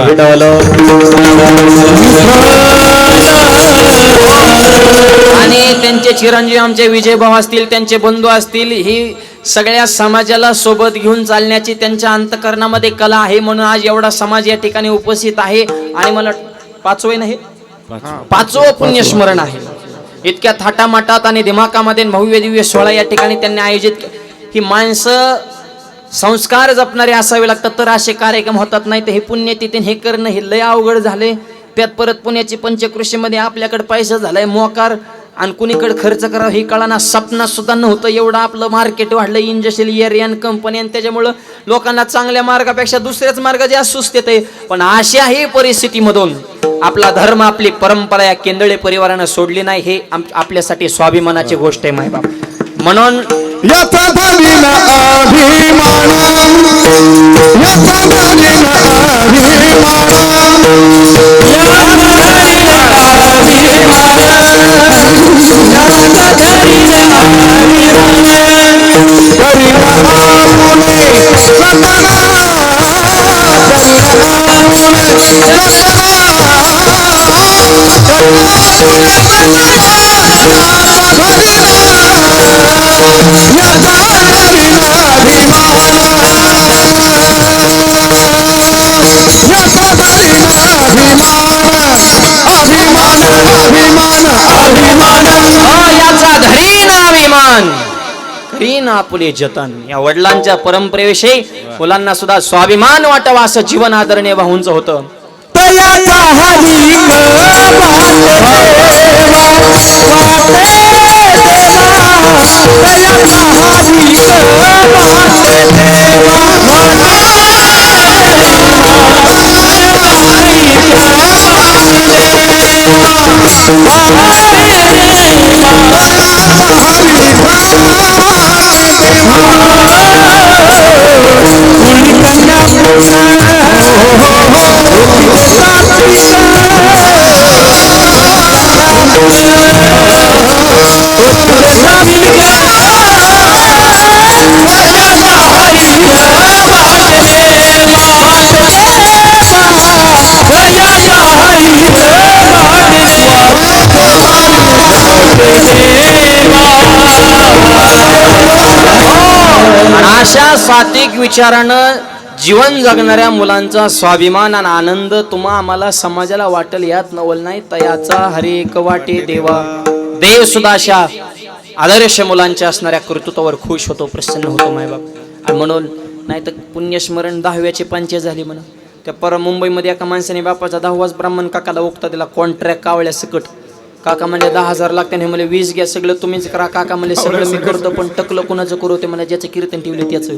आणि त्यांचे चिरंजीव आमचे विजयभाऊ असतील, त्यांचे बंधू असतील, ही सगळ्या समाजाला सोबत घेऊन चालण्याची त्यांच्या अंतकरणामध्ये कला आहे. म्हणून आज एवढा समाज या ठिकाणी उपस्थित आहे. आणि मला 5वं पुण्यस्मरण आहे. इतक्या थाटामाटात आणि दिमाकामध्ये भव्य दिव्य सोहळा या ठिकाणी त्यांनी आयोजित. ही माणसं संस्कार जपणारे असावे लागतात तर असे कार्यक्रम होतात. नाही तर हे पुण्यतिथी हे करणं हे लय अवघड झाले. त्यात परत पुण्याची पंचकृषीमध्ये आपल्याकडे पैसा झालाय मोकार आणि कुणीकडे खर्च करावं हे कळाना. सपना सुद्धा नव्हतं एवढं आपलं मार्केट वाढलं इंडस्ट्रियल एरियन कंपनी आणि त्याच्यामुळं लोकांना चांगल्या मार्गापेक्षा दुसऱ्याच मार्ग जास्त सुस्त येते. पण अशाही परिस्थितीमधून आपला धर्म आपली परंपरा या केंदळे परिवारानं सोडली नाही. हे आपल्यासाठी स्वाभिमानाची गोष्ट आहे मायबाप. म्हणून याचा धनीन अभिमान, याचा धनीन याचा धरीन अभिमान, करीन आपुले जतन. या वडिलांच्या परंपरेविषयी मुलांना सुद्धा स्वाभिमान वाटावा असं जीवन आदरणीय भाऊंचं होतं. अशा सात्विक विचारानं जीवन जगणाऱ्या मुलांचा स्वाभिमान आणि आनंद तुम्हा आम्हाला समाजाला वाटेल यात नवल नाही. तयाचा हरे एक वाटे देवा. देव सुद्धा अशा आदर्श मुलांच्या असणाऱ्या कर्तृत्वावर खुश होतो, प्रसन्न होतो मायबाप. आणि म्हणून नाही तर पुण्यस्मरण 10व्याची पंचे झाली म्हणून. त्या परम मुंबईमध्ये एका माणसाने बापाचा 10वाच ब्राह्मण काकाला ओळखता दिला कॉन्ट्रॅक्ट कावळ्या सकट. काका म्हणले 10,000 लागते. म्हणे 20 घ्या सगळं तुम्हीच करा. काका म्हणले सगळं मी करतो पण टकलं कुणाचं करू ते मला ज्याचं कीर्तन ठेवले त्याचं.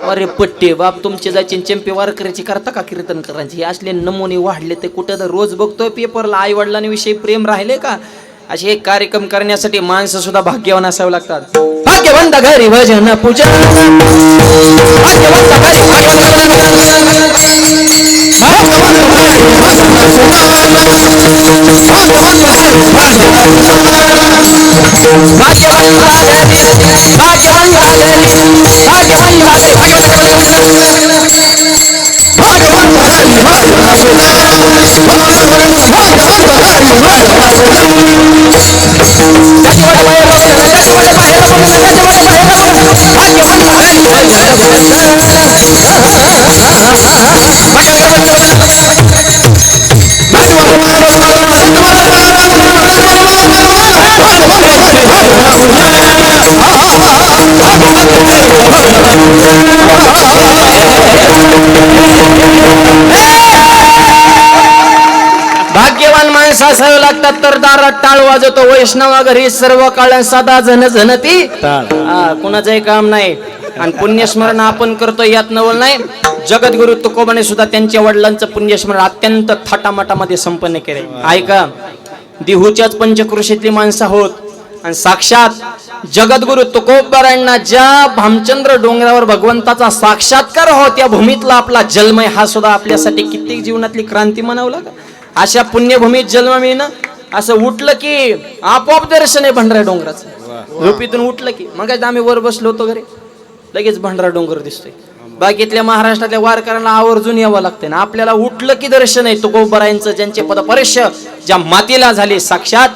अरे पट्टे बाप तुमचे जायचे चंपे वारकऱ्याची करता का कीर्तन करायची. हे असले नमुने वाढले ते कुठं तर रोज बघतोय पेपरला. आई वडिलांविषयी प्रेम राहिले का. असे एक कार्यक्रम करण्यासाठी माणसं सुद्धा भाग्यवान असावे लागतात. भाग्यवंत घरी भजन पूजा, भाग्यवंत घरी भाग्यवान माणसं असावे लागतात तर दारात टाळ वाजवतो वैष्णवा घरी सर्व काळ सदा झन झनती. कुणाचंही काम नाही आणि पुण्यस्मरण आपण करतो यात नवल नाही. जगद्गुरु तुकोबाने सुद्धा त्यांच्या वडिलांचं पुण्यस्मरण अत्यंत थाटामाटामध्ये संपन्न केले. ऐका देहूच्याच पंचकृषीतली माणसं आहोत आणि साक्षात जगद्गुरु तुकोबारायांना ज्या भामचंद्र डोंगरावर भगवंताचा साक्षात्कार हो त्या भूमीतला आपला जन्म हा सुद्धा आपल्यासाठी कित्येक जीवनातली क्रांती म्हणावं लागेल. अशा पुण्यभूमीत जन्म मिळणं, असं उठलं की आपोआप दर्शन आहे भंडारा डोंगराचं. झोपीतून उठलं की मग आम्ही वर बसलो होतो घरी, लगेच भंडारा डोंगर दिसतोय. बाकीतल्या महाराष्ट्रातल्या वारकऱ्यांना आवर्जून यावं लागतंय ना, आपल्याला उठलं की दर्शन आहे तुकोबारायांचं, ज्यांचे पदस्पर्श ज्या मातीला झाले साक्षात.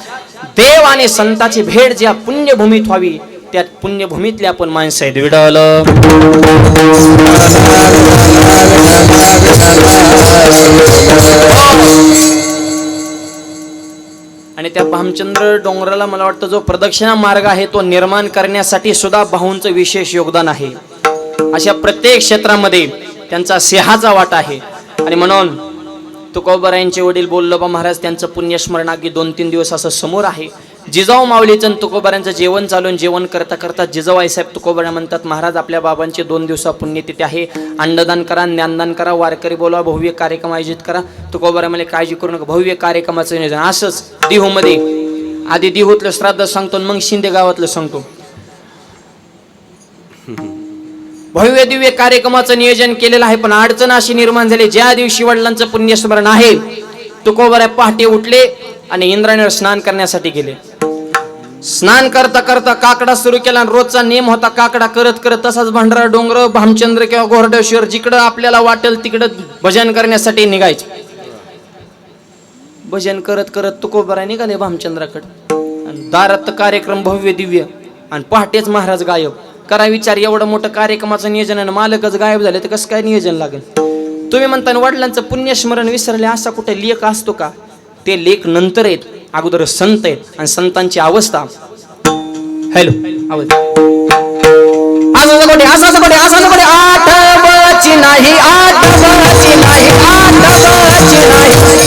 देव आणि संताची भेट ज्या पुण्यभूमीत व्हावी त्या पुण्यभूमीतले आपण माणसं आहेत. विडल आणि त्या भामचंद्र डोंगराला मला वाटतं जो प्रदक्षिणा मार्ग आहे तो निर्माण करण्यासाठी सुद्धा भाऊंचं विशेष योगदान आहे. अशा प्रत्येक क्षेत्रामध्ये त्यांचा सिंहाचा वाटा आहे. आणि म्हणून तुकोबारायांचे वडील बोल्लोबा महाराज त्यांचं पुण्यस्मरण अगदी 2-3 दिवस असं समोर आहे. जिजाऊ माऊलीचं तुकोबारायांचं जेवण चालून जेवण करता करता जिजाऊ आईसाहेब तुकोबारा म्हणतात, महाराज आपल्या बाबांची 2 दिवसा पुण्यतिथी आहे, अन्नदान करा, ज्ञानदान करा, वारकरी बोलवा, भव्य कार्यक्रम आयोजित करा. तुकोबारा मला काळजी करू नका, भव्य कार्यक्रमाचं नियोजन. असंच देहूमध्ये आधी देहूतलं श्राद्ध सांगतो मग शिंदे गावातलं सांगतो. भव्य दिव्य कार्यक्रमाचं नियोजन केलेलं आहे, पण अडचण अशी निर्माण झाली. ज्या दिवशी वडिलांचं पुण्यस्मरण आहे तुकोबारा पहाटे उठले आणि इंद्रायणीवर स्नान करण्यासाठी गेले. स्नान करता करता काकडा सुरू केला. रोजचा नेम होता काकडा करत करत तसाच भंडारा डोंगर भामचंद्र किंवा गोरडेश्वर जिकडं आपल्याला वाटेल तिकडं भजन करण्यासाठी निघायचे. भजन करत करत तुकोबारा निघाले भामचंद्राकडे. दारात कार्यक्रम भव्य दिव्य आणि पहाटेच महाराज गायब. करा विचार, एवढं मोठं कार्यक्रमाचं नियोजन आणि मालकच गायब झाले तर कसं काय नियोजन लागेल. तुम्ही म्हणता वडिलांचं पुण्यस्मरण विसरले, असा कुठे लेख असतो का. ते लेख नंतर आहेत, अगोदर संत आहेत आणि संतांची अवस्था. हॅलो आवाज आठवची नाही, आठवची नाही, आठवची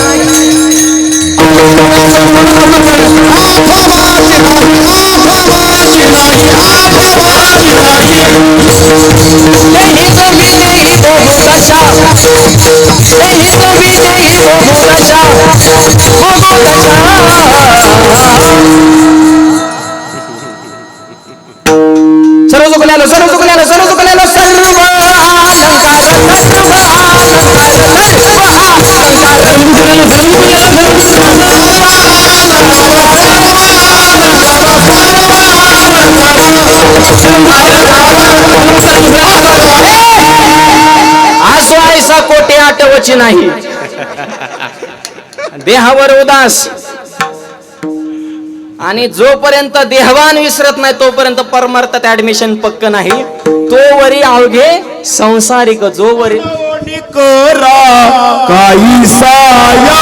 सर्व चुकल्याला सर्व चुकल्याला सर्व चुकल्याला सर्व आसो ऐसा कोटे आठवची नाही. देहावर उदास आणि जोपर्यंत देहवान विसरत नाही तोपर्यंत परमार्थात ऍडमिशन पक्क नाही. तोवरी अवघे संसारिक जोवरी काही साया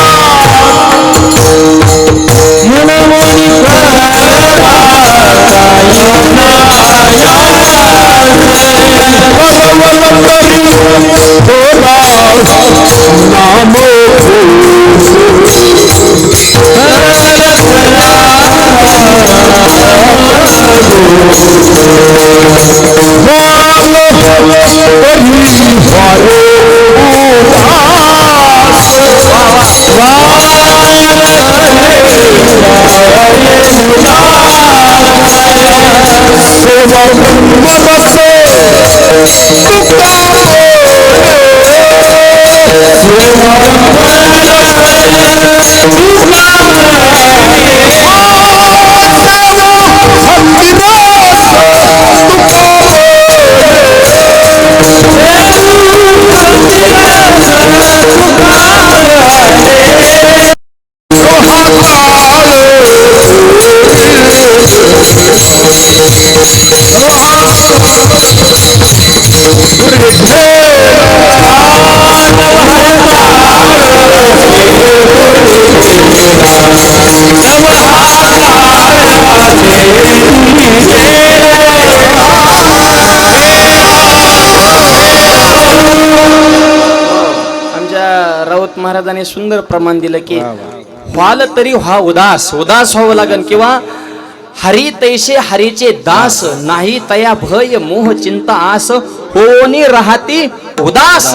राऊत महाराजांनी सुंदर प्रमाण दिलं की व्हाल तरी व्हा उदास, उदास व्हावं लागेल किंवा हरी तैसे हरीचे दास, नाही तया भय मोह चिंता आस, होनी राहती उदास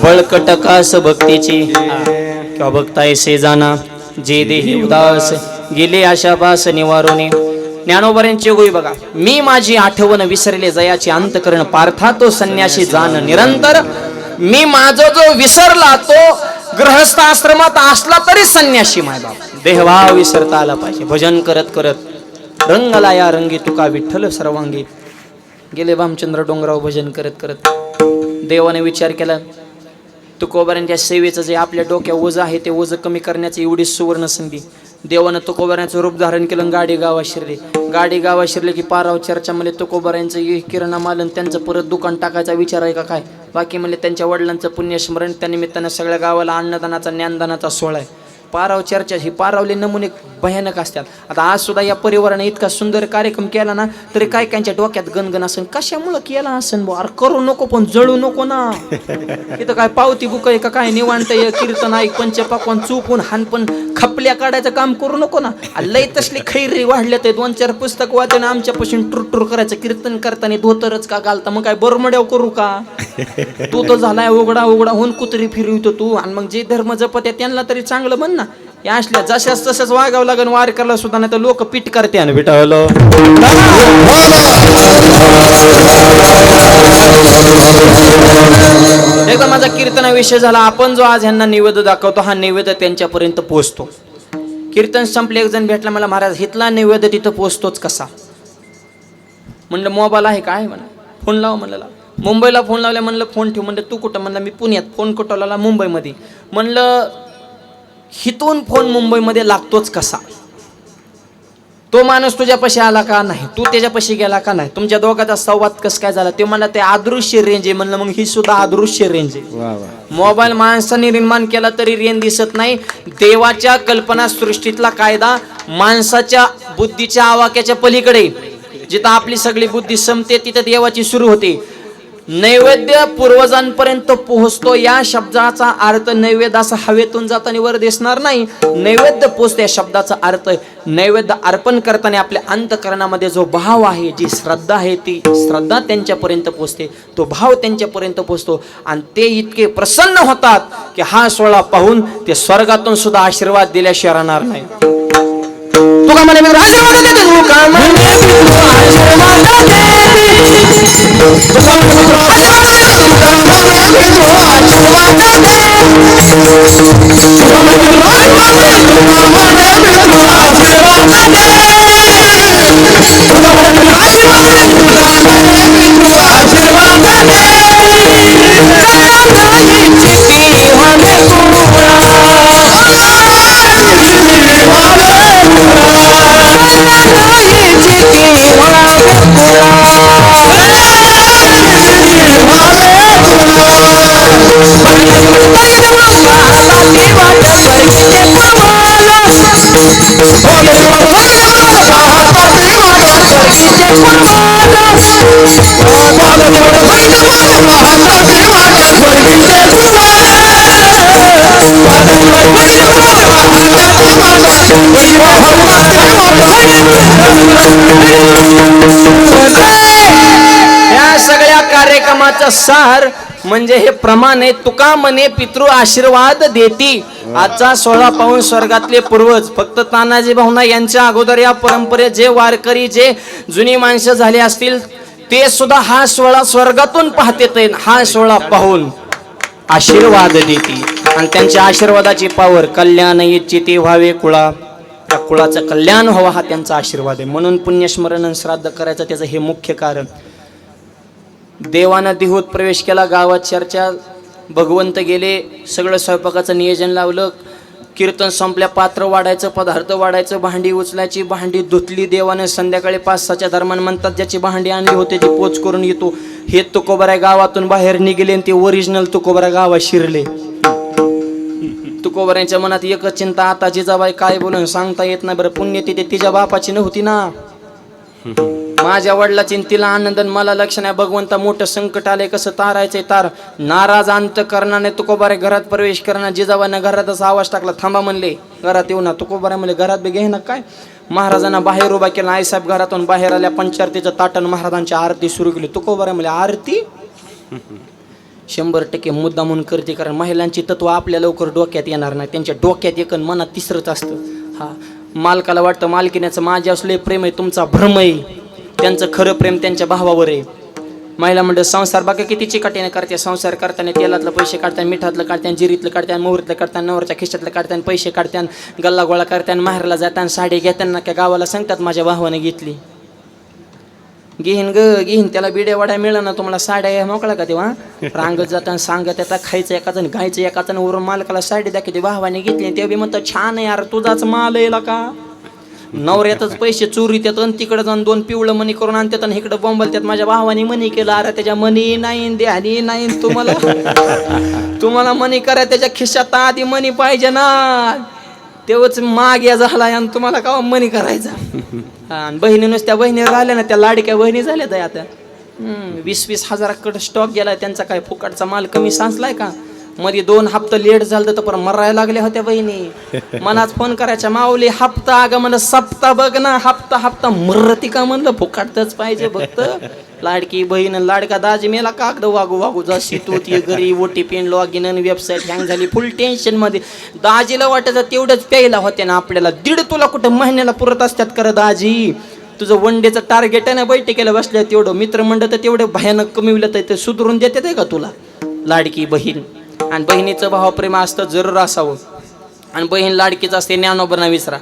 बळकटकास भक्तीची. किंवा भक्तायसे जाना जे देही उदास, गेले आशापास निवारोने. ज्ञानोबऱ्यांची गोई बघा. मी माझी आठवण विसरले जयाची अंतकरण पार्था तो संन्याशी जाण निरंतर. मी माझा जो विसरला तो गृहस्थ आश्रमात असला तरी संन्याशी माय बाप. देहभाव विसरता आला पाहिजे. भजन करत करत रंगला या रंगी तुका विठ्ठल सर्वांगी. गेले भामचंद्र डोंगराव भजन करत करत देवाने विचार केला तुकोबारांच्या सेवेचं जे आपल्या डोक्या ओझ आहे ते ओझ कमी करण्याची एवढी सुवर्ण संधी. देवानं तुकोबारांचं रूप धारण केलं. गाडी गावा शिरले. गाडी गावा शिरले की पाराव चर्चा म्हणले तुकोबारांचं किरणा मालन त्यांचं परत दुकान टाकायचा विचार आहे का काय. बाकी म्हणले त्यांच्या वडिलांचं पुण्यस्मरण त्यानिमित्तानं सगळ्या गावाला अन्नदानाचा ज्ञानदानाचा सोहळा आहे. पाराव चर्चा ही पारावले नमुने भयानक असतात. आता आज सुद्धा या परिवाराने इतका सुंदर कार्यक्रम केला ना तरी काय कायच्या डोक्यात गणगण असन कशामुळं केला असन बुवा. अरे करू नको पण जळू नको ना. इथं काय पावती बुक आहे का काय निवांत कीर्तन ऐक पंचपाकवान चुपून हानपण खपल्या काढायचं काम करू नको ना. लय तसली खैरी वाढल्या ते 2-4 पुस्तक वाचन आमच्यापासून टुरटूर करायचं. कीर्तन करताना धोतरच का घालता मग काय बरमड्याव करू का. तू तर झालाय उघडा उघडा होऊन कुत्री फिरवितो तू. आणि मग जे धर्म जपत आहे त्यांना तरी चांगलं म्हण ना. या असल्या जशाच तसंच वागावं लागेल वार करायला सुद्धा नाही तर लोक पीठ करते आणि भेटावलं. एकदा माझा कीर्तनाविषय झाला. आपण जो आज ह्यांना नैवेद्य दाखवतो हा नैवेद्य त्यांच्यापर्यंत पोहोचतो. कीर्तन संपले एक जण भेटला मला महाराज हितला नैवेद्य तिथं पोहोचतोच कसा. म्हणलं मोबाईल आहे काय म्हणलं फोन लाव म्हणलं. मुंबईला फोन लावल्या म्हणलं फोन ठेव म्हणलं. तू कुठं म्हणलं मी पुण्यात. फोन कुठं लावला मुंबईमध्ये. म्हणलं हितून फोन मुंबईमध्ये लागतोच कसा. तो माणूस तुझ्यापाशी आला का नाही तू त्याच्यापाशी गेला का नाही तुमच्या दोघांचा संवाद कसं काय झाला ते मला ते अदृश्य रेंज आहे. म्हणलं मग ही सुद्धा अदृश्य रेंज आहे. मोबाईल माणसाने निर्माण केला तरी रेंज दिसत नाही. देवाच्या कल्पना सृष्टीतला कायदा माणसाच्या बुद्धीच्या आवाक्याच्या पलीकडे. जिथं आपली सगळी बुद्धी संपते तिथं देवाची सुरू होते. नैवेद्य पूर्वजांपर्यंत पोहोचतो या शब्दाचा अर्थ नैवेद्य असं हवेतून जाताना वर दिसणार नाही. नैवेद्य पोहोचतो या शब्दाचा अर्थ नैवेद्य अर्पण करताना आपल्या अंतकरणामध्ये जो भाव आहे जी श्रद्धा आहे ती श्रद्धा त्यांच्यापर्यंत पोहोचते. तो भाव त्यांच्यापर्यंत पोहोचतो आणि ते इतके प्रसन्न होतात की हा सोहळा पाहून ते स्वर्गातून सुद्धा आशीर्वाद दिल्याशिवाय राहणार नाही. तुका म्हणे मित्र आशीर्वाद देते तुका म्हणे आशीर्वाद या सगळ्या कार्यक्रमाचा सार म्हणजे हे प्रमाण आहे. तुका म्हणे पितृ आशीर्वाद देती. आजचा सोहळा पाहून स्वर्गातले पूर्वज फक्त तानाजी भाऊना यांच्या अगोदर या परंपरेत जे वारकरी जे जुनी माणसं झाले असतील ते सुद्धा हा सोहळा स्वर्गातून पाहते. हा सोहळा पाहून आशीर्वाद देती आणि त्यांच्या आशीर्वादाची पावर कल्याण इच्छिते व्हावे कुळा. त्या कुळाचं कल्याण व्हावं हा त्यांचा आशीर्वाद आहे. म्हणून पुण्यस्मरण श्राद्ध करायचं त्याचं हे मुख्य कारण. देवानं देहूत प्रवेश केला. गावात चर्चा भगवंत गेले. सगळं स्वयंपाकाचं नियोजन लावलं. कीर्तन संपल्या पात्र वाढायचं पदार्थ वाढायचं भांडी उचलायची. भांडी धुतली देवाने. संध्याकाळी 5-6च्या दरम्यान म्हणतात ज्याची भांडी आणली होती ती पोच करून येतो. हे तुकोबारा गावातून बाहेर निघेले आणि ते ओरिजिनल तुकोबारा गावात शिरले. तुकोबारांच्या मनात एकच चिंता आता जिजाबाई काय बोलून सांगता येत नाही. बरं पुण्य तिथे तिच्या बापाची नव्हती ना. माझ्या वडिलाची तिला आनंद मला लक्ष नाही. भगवंता मोठं संकट आले कसं तारायचंय तार. नाराज अंतकरणाने तुकोबारे घरात प्रवेश करणार. जिजाबाईनं घरातच आवाज टाकला थांबा म्हणले घरात येऊ ना. तुकोबारे म्हणले घरात बी घे ना काय. महाराजांना बाहेर उभा केला. आईसाहेब घरातून बाहेर आल्या. पंचारतीचं ताटण महाराजांची आरती सुरू केली. तुकोबारे म्हणले आरती 100% मुद्दा म्हणून करते. कारण महिलांची तत्व आपल्या लवकर डोक्यात येणार नाही. त्यांच्या डोक्यात एक मनात तिसरंच असतं. हा मालकाला वाटतं मालकीण्याचं माझ्या असले प्रेम आहे, तुमचा भ्रम आहे. त्यांचं खरं प्रेम त्यांच्या भावावर आहे. महिला म्हणतं संसार बघा किती चिकाटीने करते. संसार करताना तेलातलं पैसे काढताना, मिठातलं काढताना, जिरीतलं काढताना, मोहरीतलं काढताना, नवरच्या खिशातलं काढताना, पैसे काढताना, गल्ला गोळा करताना, माहेरला जाताना, साडी घेताना त्या गावाला सांगतात माझ्या भावाने घेतली. घेईन त्याला बिड्या वाड्या मिळलं ना तुम्हाला साड्या मोकळा का तेव्हा रांगत जाताना सांगत येतात, खायचं एकाचं गायचं एकाचं, वरून मालकाला साडी दाखवते भावाने घेतली. ते बी म्हणतं छान आहे यार, तुझाच माल येला का. नवऱ्यातच पैसे चोरी त्यात आणि तिकडे जाऊन 2 पिवळं मनी करून आणतात आणि इकडं बोंबलतात माझ्या भावाने मनी केलं. अरे त्याच्या मनी नाही ध्यानी नाही तुम्हाला मनी करा त्याच्या खिशात आधी मनी पाहिजे ना, तेव्हाच माग या झाला आणि तुम्हाला का मनी करायचा. आणि बहिणी नुसत्या बहिणी राहिल्या ना, त्या लाडक्या बहिणी झाल्या तर आता 20-20 हजाराकडे स्टॉक गेला त्यांचा. काय फुकटचा माल कमी सांचलाय का. मध्ये 2 हप्ते लेट झालं तर पण मरायला लागल्या होत्या बहिणी. मनात फोन करायच्या, माऊली हप्ता अगं म्हणलं सप्ता बघ ना, हप्ता मरती का म्हणलं, फुकटच पाहिजे फक्त. लाडकी बहीण लाडका दाजी मेला कागद वागू जशी तू ती घरी ओटी पेन लॉगिन वेबसाईट हँग झाली, फुल टेन्शन मध्ये. दाजीला वाटायचं तेवढंच प्यायला होते ना आपल्याला, 1.5 तुला कुठं महिन्याला पुरत असतात कर दाजी. तुझं वनडेचं टार्गेट आहे ना, बैठकीला बसल्या तेवढं मित्र मंडळ तर तेवढं भयानक कमीवलं तर ते सुधरून देते का तुला लाडकी बहीण. आणि बहिणीचं भावप्रेम असतं जरूर असावं. आणि बहीण लाडकीच असते, ज्ञानोबा विसरा.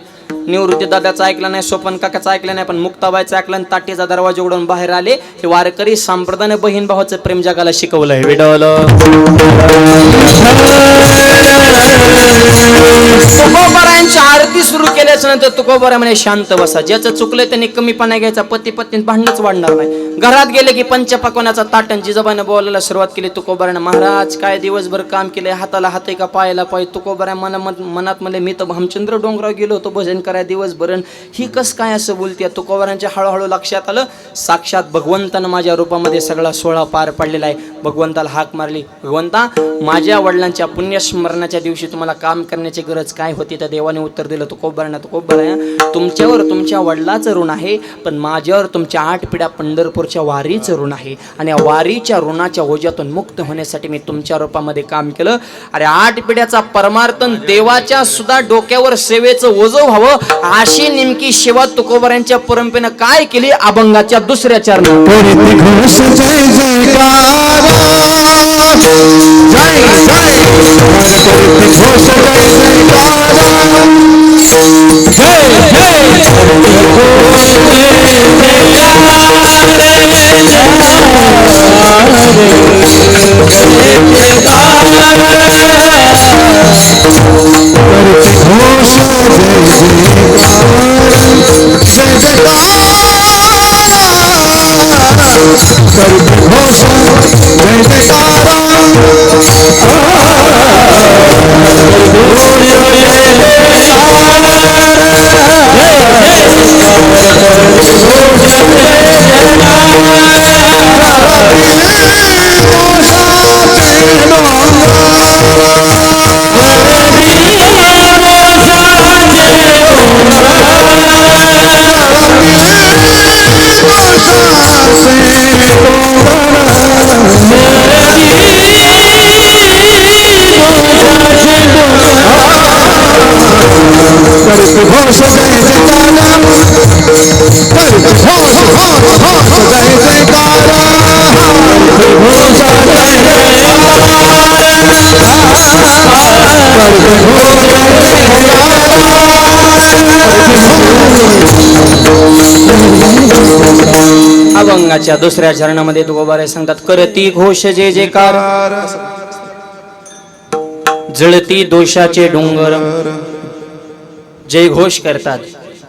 निवृत्ती दादाचं ऐकलं नाही, सोपन काकाचं ऐकलं नाही, पण मुक्ताबाईचं ऐकलं आणि ताटीचा दरवाजा उघडून बाहेर आले. हे वारकरी संप्रदायाने बहीण भावाचं प्रेम जगाला शिकवलंय. विडवलं तुकोबारायांची आरती सुरू केल्याच्या नंतर तुकोबारा म्हणे शांत बसा. ज्याचं चुकलंय त्यांनी कमीपणा घ्यायचा, पती पत्नीत भांडणच वाढणार नाही. घरात गेले की पंचपक्वान्नाचा ताटण जिजाबाईने बोलायला सुरुवात केली. तुकोबाराने महाराज काय दिवसभर काम केले, हाताला हात आहे का पायाला पाय. तुकोबारा मनात म्हणले मी तर भामचंद्र डोंगराव गेलो होतो भजन कराय दिवसभर, ही कस काय असं बोलते. तुकोबारांच्या हळूहळू लक्षात आलं साक्षात भगवंतानं माझ्या रूपामध्ये सगळा सोहळा पार पडलेला आहे. भगवंताला हाक मारली, भगवंता माझ्या वडिलांच्या पुण्यस्मरणाच्या दिवशी तुम्हाला काम करण्याची गरज काय होती. त्या देवाने उत्तर दिलं तुकोबारांना, तुकोबारा तुमच्यावर तुमच्या वडिलाचं ऋण आहे, पण माझ्यावर तुमच्या 8 पिढ्या पंढरपूरच्या वारीचं ऋण आहे. आणि या वारीच्या ऋणाच्या ओझ्यातून मुक्त होण्यासाठी मी तुमच्या रूपामध्ये काम केलं. अरे 8 पिढ्याचा परमार्थन देवाच्या सुद्धा डोक्यावर सेवेचं ओझं व्हावं अशी नेमकी सेवा तुकोबारांच्या परंपरेनं काय केली. अभंगाच्या 2ऱ्या चरणात अभंगाच्या 2ऱ्या चरणामध्ये तुकोबारे सांगतात, करती घोष जे जेकार जळती दोषाचे डोंगर. जय घोष करतात.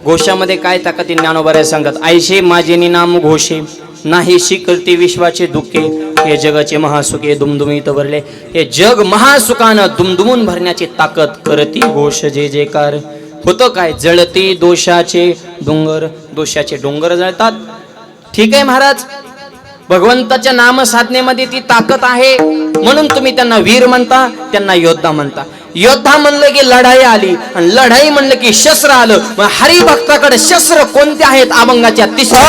घोषामध्ये काय ताकद ज्ञानोबारे सांगतात, आयशे माझे नाम घोषे नाहीशी करते विश्वाचे दुःखे. हे जगाचे महासुखे दुमदुमीत भरले. हे जग महासुखानं दुमदुमून भरण्याची ताकद करती घोष जे जेकार. होतं काय, जळती दोषाचे डोंगर. दोषाचे डोंगर जळतात. ठीक आहे महाराज, भगवंताच्या नाम साधनेमध्ये ती ताकद आहे म्हणून तुम्ही त्यांना वीर म्हणता, त्यांना योद्धा म्हणता. योद्धा म्हणलं की लढाई आली आणि लढाई म्हणलं की शस्त्र आलं. मग हरिभक्ताकडे शस्त्र कोणते आहेत. अभंगाच्या 3ऱ्या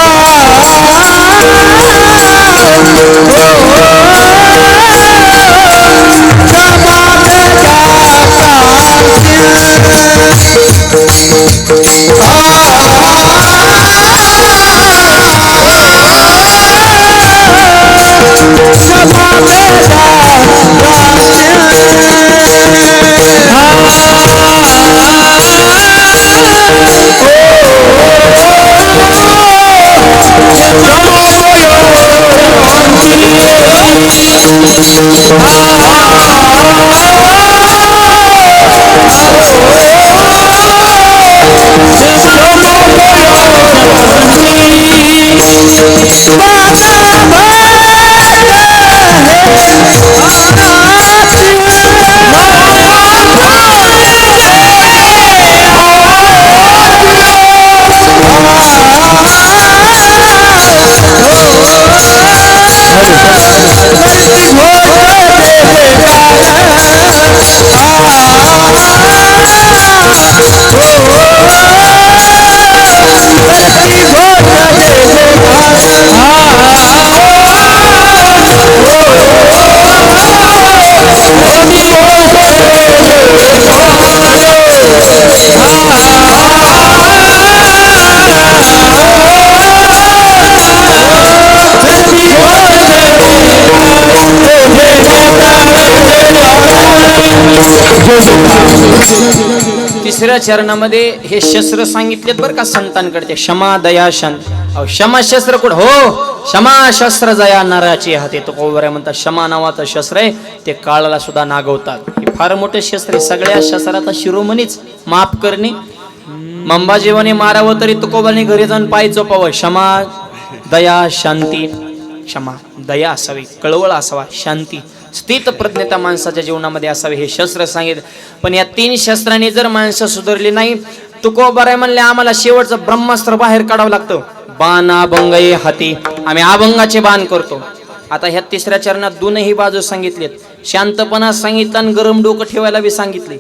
तिसऱ्या चरणामध्ये हे शस्त्र सांगितलेत बरं का संतांकडे, क्षमा दया शांत. अहो क्षमा शस्त्र कुठं हो, क्षमा शस्त्र जया नराची हाते. तो कोवऱ्या म्हणतात क्षमा नावाचं शस्त्र आहे, ते काळाला सुद्धा नागवतात. हे फार मोठं शस्त्र आहे, सगळ्या शस्त्राचा शिरोमणीच माफ करणे. मंबाजीवाने मारावं तरी तुकोबाने घरी जाऊन पाय चोपावं. क्षमा दया शांती, क्षमा दया असावी, कळवळ असावा, शांती स्थित प्रज्ञता माणसाच्या जीवनामध्ये असावे, हे शस्त्र सांगितले. पण या 3 शस्त्रांनी जर माणसं सुधारली नाही, तुकोबाराय म्हणले आम्हाला शेवटचं ब्रह्मास्त्र बाहेर काढावं लागतं. बाण अभंग हाती, आम्ही अभंगाचे बाण करतो. आता ह्या तिसऱ्या चरणात दोनही बाजू सांगितलेत. शांतपणा सांगितलं आणि गरम डोकं ठेवायला बी सांगितले.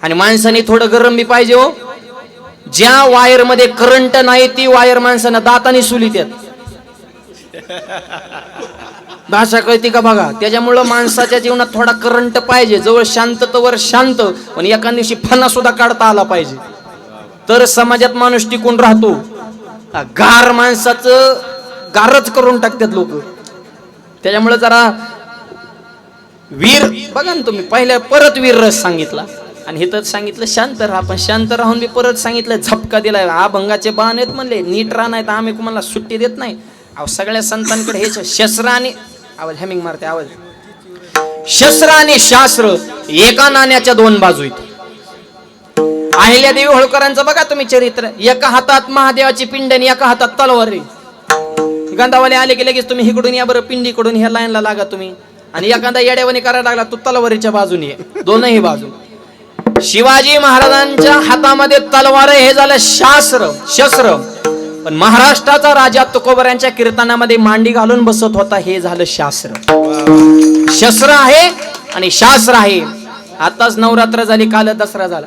आणि माणसाने थोडं गरम बी पाहिजे हो. ज्या वायर मध्ये करंट नाही ती वायर माणसानं दाताने सुलीत. भाषा कळती का बघा. त्याच्यामुळं माणसाच्या जीवनात थोडा करंट पाहिजे. जवळ शांततेवर शांत, पण एका दिवशी फणा सुद्धा काढता आला पाहिजे, तर समाजात माणूस टिकून राहतो. गार माणसाचं गारच करून टाकतात लोक. त्याच्यामुळे जरा वीर बघा ना तुम्ही, पहिल्या परत वीर रस सांगितला आणि हे तर सांगितलं शांत राहा. पण शांत राहून मी परत सांगितलं झपका दिलाय. अभंगाचे बाण आहेत म्हणले, नीट राहा नाही तर आम्ही तुम्हाला सुट्टी देत नाही. अहो सगळ्या संतांकडे हेच शस्त्र आणि आवाज हॅमिंग मारते आवाज. शस्त्र आणि शास्त्र एका नाण्याच्या 2 बाजू आहेत. अहिल्यादेवी होळकरांचं बघा तुम्ही चरित्र. एका हातात महादेवाची पिंड आणि एका हातात तलवार आहे. गंधावाले आले की लगेच तुम्ही इकडून या बरं, पिंडीकडून ह्या लाईनला लागा तुम्ही. आणि एखादा येड्यावानी करायला लागला तू तलवारीच्या बाजूने आहे, दोनही बाजू. शिवाजी महाराजांच्या हातामध्ये तलवार हे झालं शास्त्र शस्त्र. पण महाराष्ट्राचा राजा तुकोबऱ्यांच्या कीर्तनामध्ये मांडी घालून बसत होता, हे झालं शास्त्र. शस्त्र आहे आणि शास्त्र आहे. आताच नवरात्र झाली, काल दसरा झाला.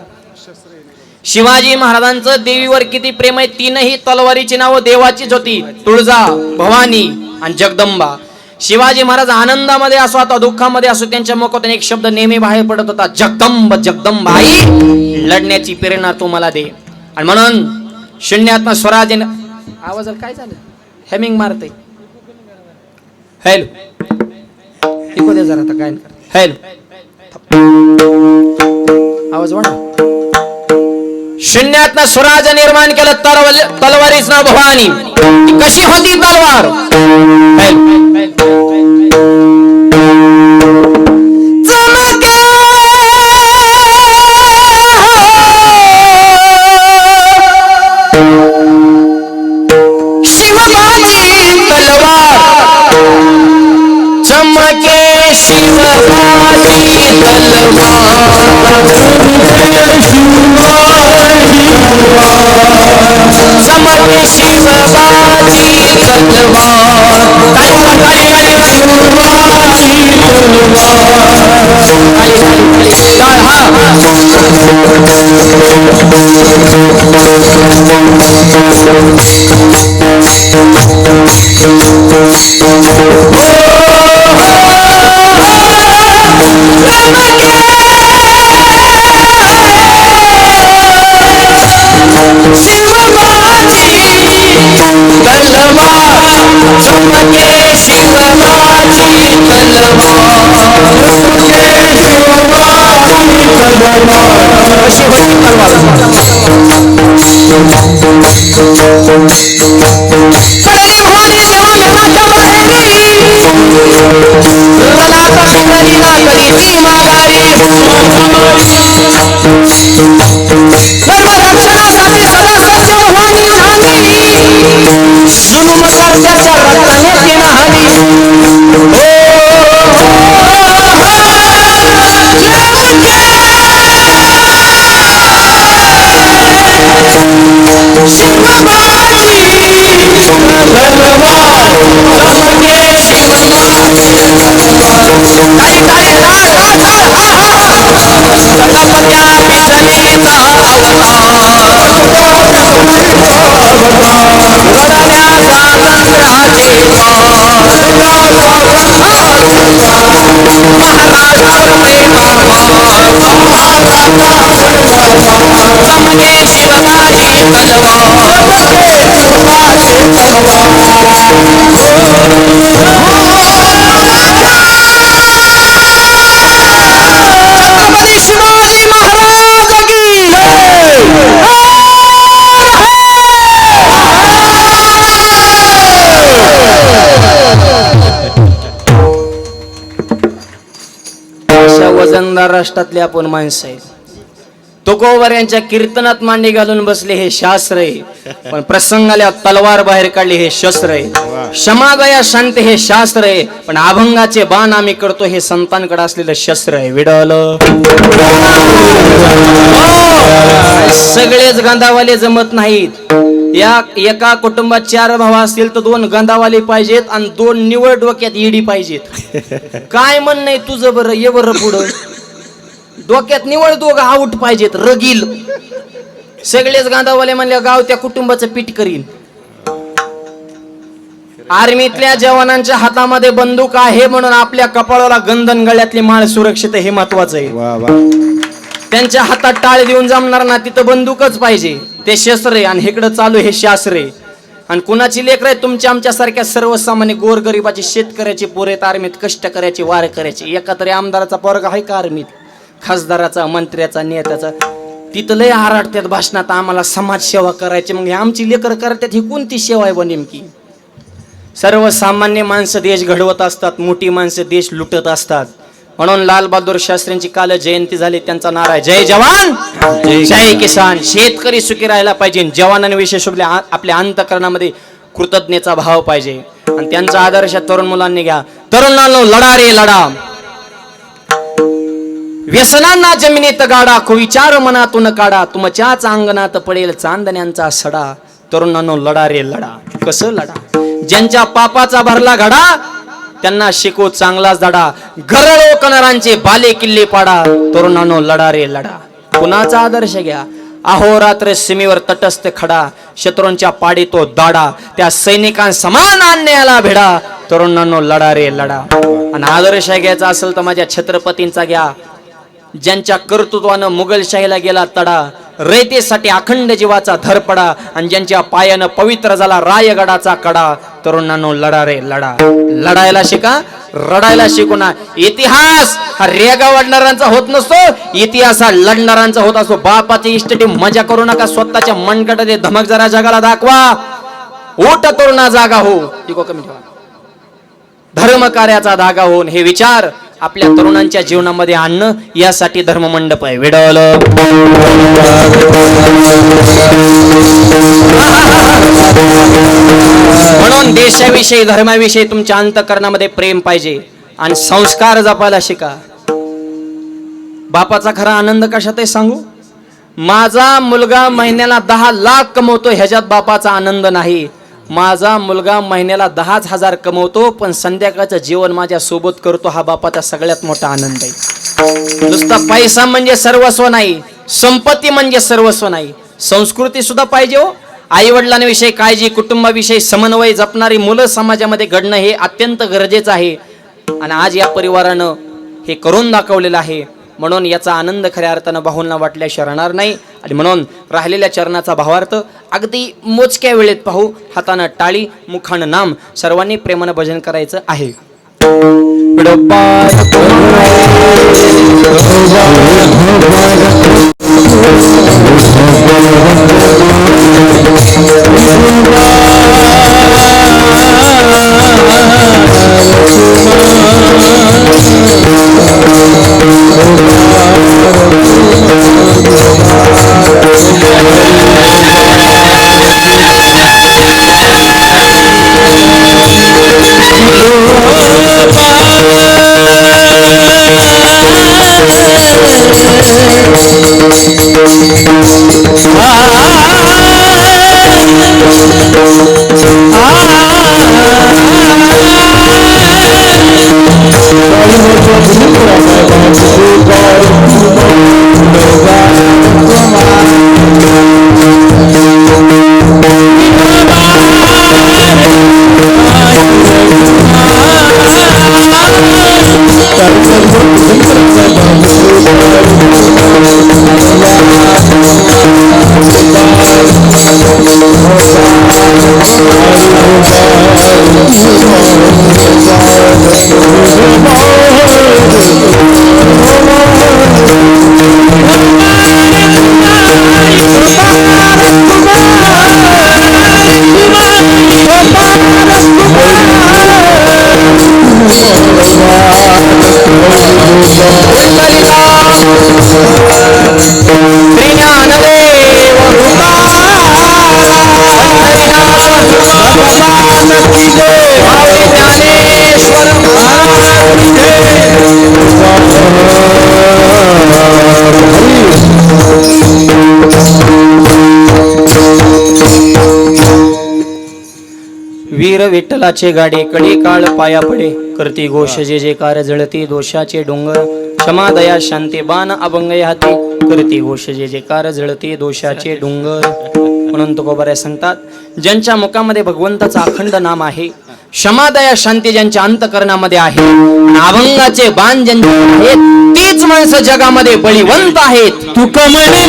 शिवाजी महाराजांचं देवीवर किती प्रेम आहे. 3ही तलवारीची नावं देवाचीच होती, तुळजा, भवानी आणि जगदंबा. शिवाजी महाराज आनंदामध्ये असो अथवा दुःखामध्ये असो, त्यांच्या मुखातून एक शब्द नेहमी बाहेर पडत होता, जगदंब जगदंब आई, लढण्याची प्रेरणा तू मला दे. आणि म्हणून शून्यात्म स्वराज. आवाजाला काय झालं, हॅमिंग मारते. हॅलो इको दे जरा आता, काय हॅलो आवाज वाढ. शून्यातनं स्वराज निर्माण केलं, तलवारीच ना भवानी. कशी होती तलवार. चमके शिवबाची तलवार, चमके शिवबाची वजनदार राष्ट्रातले आपण माणसं आहे. तुकोबर यांच्या कीर्तनात मांडी घालून बसले हे शास्त्र आहे, पण प्रसंगाला तलवार बाहेर काढली हे शस्त्र आहे. क्षमादया शांती हे शास्त्र आहे, पण अभंगाचे बाण आम्ही करतो हे संतांकडे असलेलं शस्त्र आहे. विडल सगळेच गांधावाले जमत नाहीत. या एका कुटुंबात 4 भाव असतील तर 2 गांधावाले पाहिजेत आणि 2 निवड डोक्यात इडी पाहिजेत. काय म्हण नाही तुझं बरं, ये बरं पुढं. डोक्यात निवड 2 आऊट पाहिजेत, रगील. सगळेच गांधावाले म्हणल्या गाव त्या कुटुंबाचं पीठ करीन. आर्मीतल्या जवानांच्या हातामध्ये बंदूक आहे म्हणून आपल्या कपाळाला गंधन गळ्यातली माळ सुरक्षित हे महत्वाचं आहे. त्यांच्या हातात टाळ देऊन जमणार ना, तिथं बंदूकच पाहिजे, ते शस्त्र आहे. आणि इकडं चालू हे शास्त्र आहे. आणि कुणाची लेकर आहे तुमच्या आमच्या सारख्या सर्वसामान्य गोरगरिबाची, शेतकऱ्याची पोरेत आर्मीत कष्ट करायची, वार करायची. एका तरी आमदाराचा पोरगा आहे का आर्मीत, खासदाराचा, मंत्र्याचा, नेत्याचा? तिथं लय आराडत्यात भाषणात आम्हाला समाजसेवा करायची. मग आमची लेकर करतात, ही कोणती सेवा आहे नेमकी? सर्वसामान्य माणसं देश घडवत असतात, मोठी माणसं देश लुटत असतात. म्हणून लाल बहादूर शास्त्रींची काल जयंती झाली. त्यांचा नारा आहे जय जवान जय किसान. शेतकरी सुखी राहायला पाहिजे, जवानांविषयी आपल्या अंतःकरणामध्ये कृतज्ञतेचा भाव पाहिजे. आणि त्यांचा आदर्श तरुण मुलांनी घ्या. तरुणांनो लढा रे लढा, व्यसनांना जमिनीत गाडा, विचार मनातून काढा, तुमच्याच अंगणात पडेल चांदण्यांचा सडा. तरुणांनो लढा रे लढा. कसं लढा? ज्यांच्या पापाचा भरला घडा त्यांना शिकू चांगलाच धडा, घरळो कनरांचे बाले किल्ले पाडा. तरुणांनो लढा रे लढा. कुणाचा आदर्श घ्या? अहोरात्र सीमेवर तटस्थ खडा, शत्रूंच्या पाडी तो दाडा, त्या सैनिकांसमान अन्यायाला भिडा. तरुणांनो लढा रे लढा. आणि आदर्श घ्यायचा असेल तर माझ्या छत्रपतींचा घ्या, ज्यांच्या कर्तृत्वानं मुघलशाहीला गेला तडा, रयतेसाठी अखंड जीवाचा धरपडा, आणि ज्यांच्या पायानं पवित्र झाला रायगडाचा कडा. तरुणांनो लढा रे लढा. लढायला शिका, रडायला शिकू ना. इतिहास हा रेगा वाढणाऱ्यांचा होत नसतो, इतिहास हा लढणाऱ्यांचा होत असतो. बापाची इष्टटी मजा करू नका, स्वतःच्या मनगटात धमक जरा जगाला दाखवा. ओट तरुणा जागा हो, ती कमी ठेवा. धर्म कार्याचा धागा होऊन हे विचार आपल्या तरुणांच्या जीवनामध्ये आणणं, यासाठी धर्ममंडप आहे. विडवल म्हणून देशाविषयी, धर्माविषयी तुमच्या अंतःकरणामध्ये प्रेम पाहिजे आणि संस्कार जपायला शिका. बापाचा खरा आनंद कशात आहे सांगू? माझा मुलगा महिन्याला 10 लाख कमवतो ह्याच्यात बापाचा आनंद नाही. माझा मुलगा महिन्याला 10,000 कमवतो पण संध्याकाळचं जेवण माझ्या सोबत करतो, हा बापाचा सगळ्यात मोठा आनंद आहे. नुसता पैसा म्हणजे सर्वस्व नाही, संपत्ती म्हणजे सर्वस्व नाही, संस्कृती सुद्धा पाहिजे हो. आई वडिलांविषयी काळजी, कुटुंबाविषयी समन्वय जपणारी मुलं समाजामध्ये घडणं हे अत्यंत गरजेचं आहे. आणि आज या परिवारानं हे करून दाखवलेलं आहे. म्हणून याचा आनंद खऱ्या अर्थानं भाऊंना वाटल्याशिवाय राहणार नाही. आणि म्हणून राहिलेल्या चरणाचा भावार्थ अगदी मोजक्या वेळेत पाहू. हातानं टाळी, मुखानं नाम, सर्वांनी प्रेमानं भजन करायचं आहे. श्री ज्ञानदेव भगवान की जय ज्ञानेश्वर वीर विठ्ठलाचे गाडे कडे काळ पाया पडे करती घोष जे जे कार जळती दोषाचे डोंगर क्षमा दया शांती बाण अभंग हाती करती घोष जे जे कार जळती दोषाचे डोंगर. म्हणून तुकोबाऱ्या सांगतात ज्यांच्या मुखामध्ये भगवंताचं अखंड नाम आहे, क्षमा दया शांती ज्यांच्या अंतकरणामध्ये आहे, अभंगाचे बाण ज्यांचे आहेत तीच माणसं जगामध्ये बळीवंत आहेत. तुका म्हणे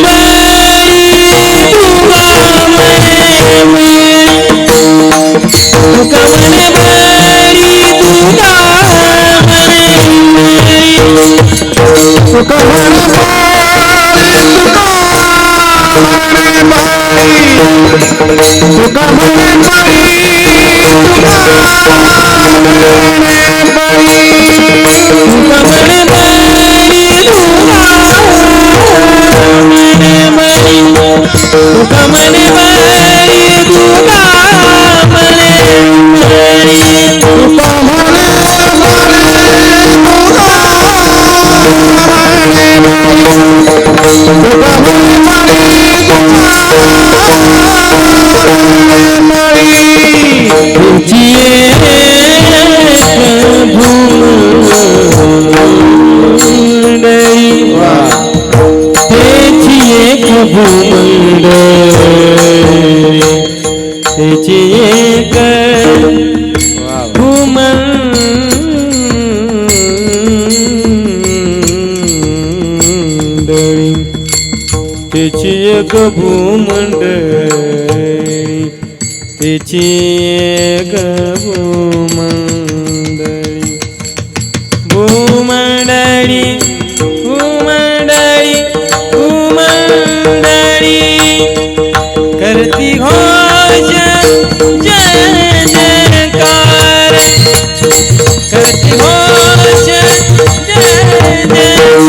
त्याची एक भूमंडळी त्याची एक भूमंडळी भूमंडळी भूमंडळी भूमंडळी करती घोष जय जयकार करती घोष जय जयकार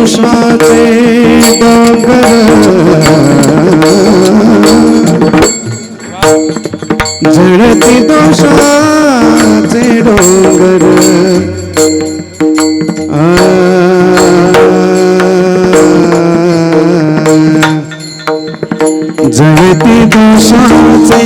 दोषाचे डोंगर झडती दोषाचे डोंगर झडती दोषाचे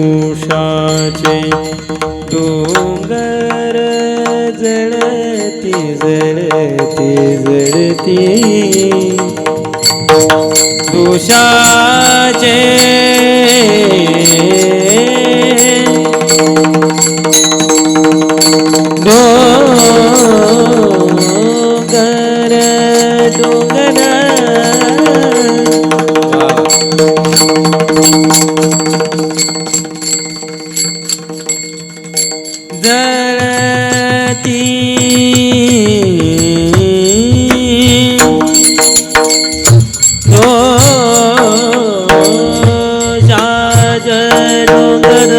दोषाचे डोंगर जळती जळती जळती दोषाचे डोंगर डोंगर जळती दोषाचे डोंगर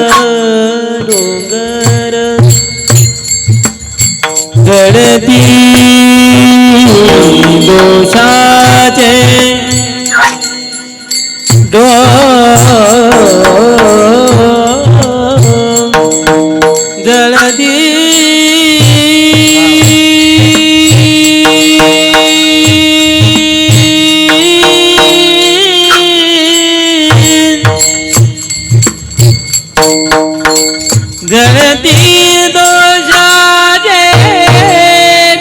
जळती दोषाचे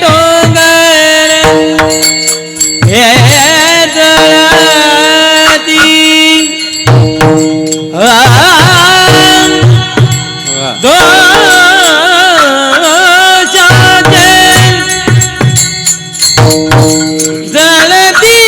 डोंगर हे जळती दोषाचे जळती जळती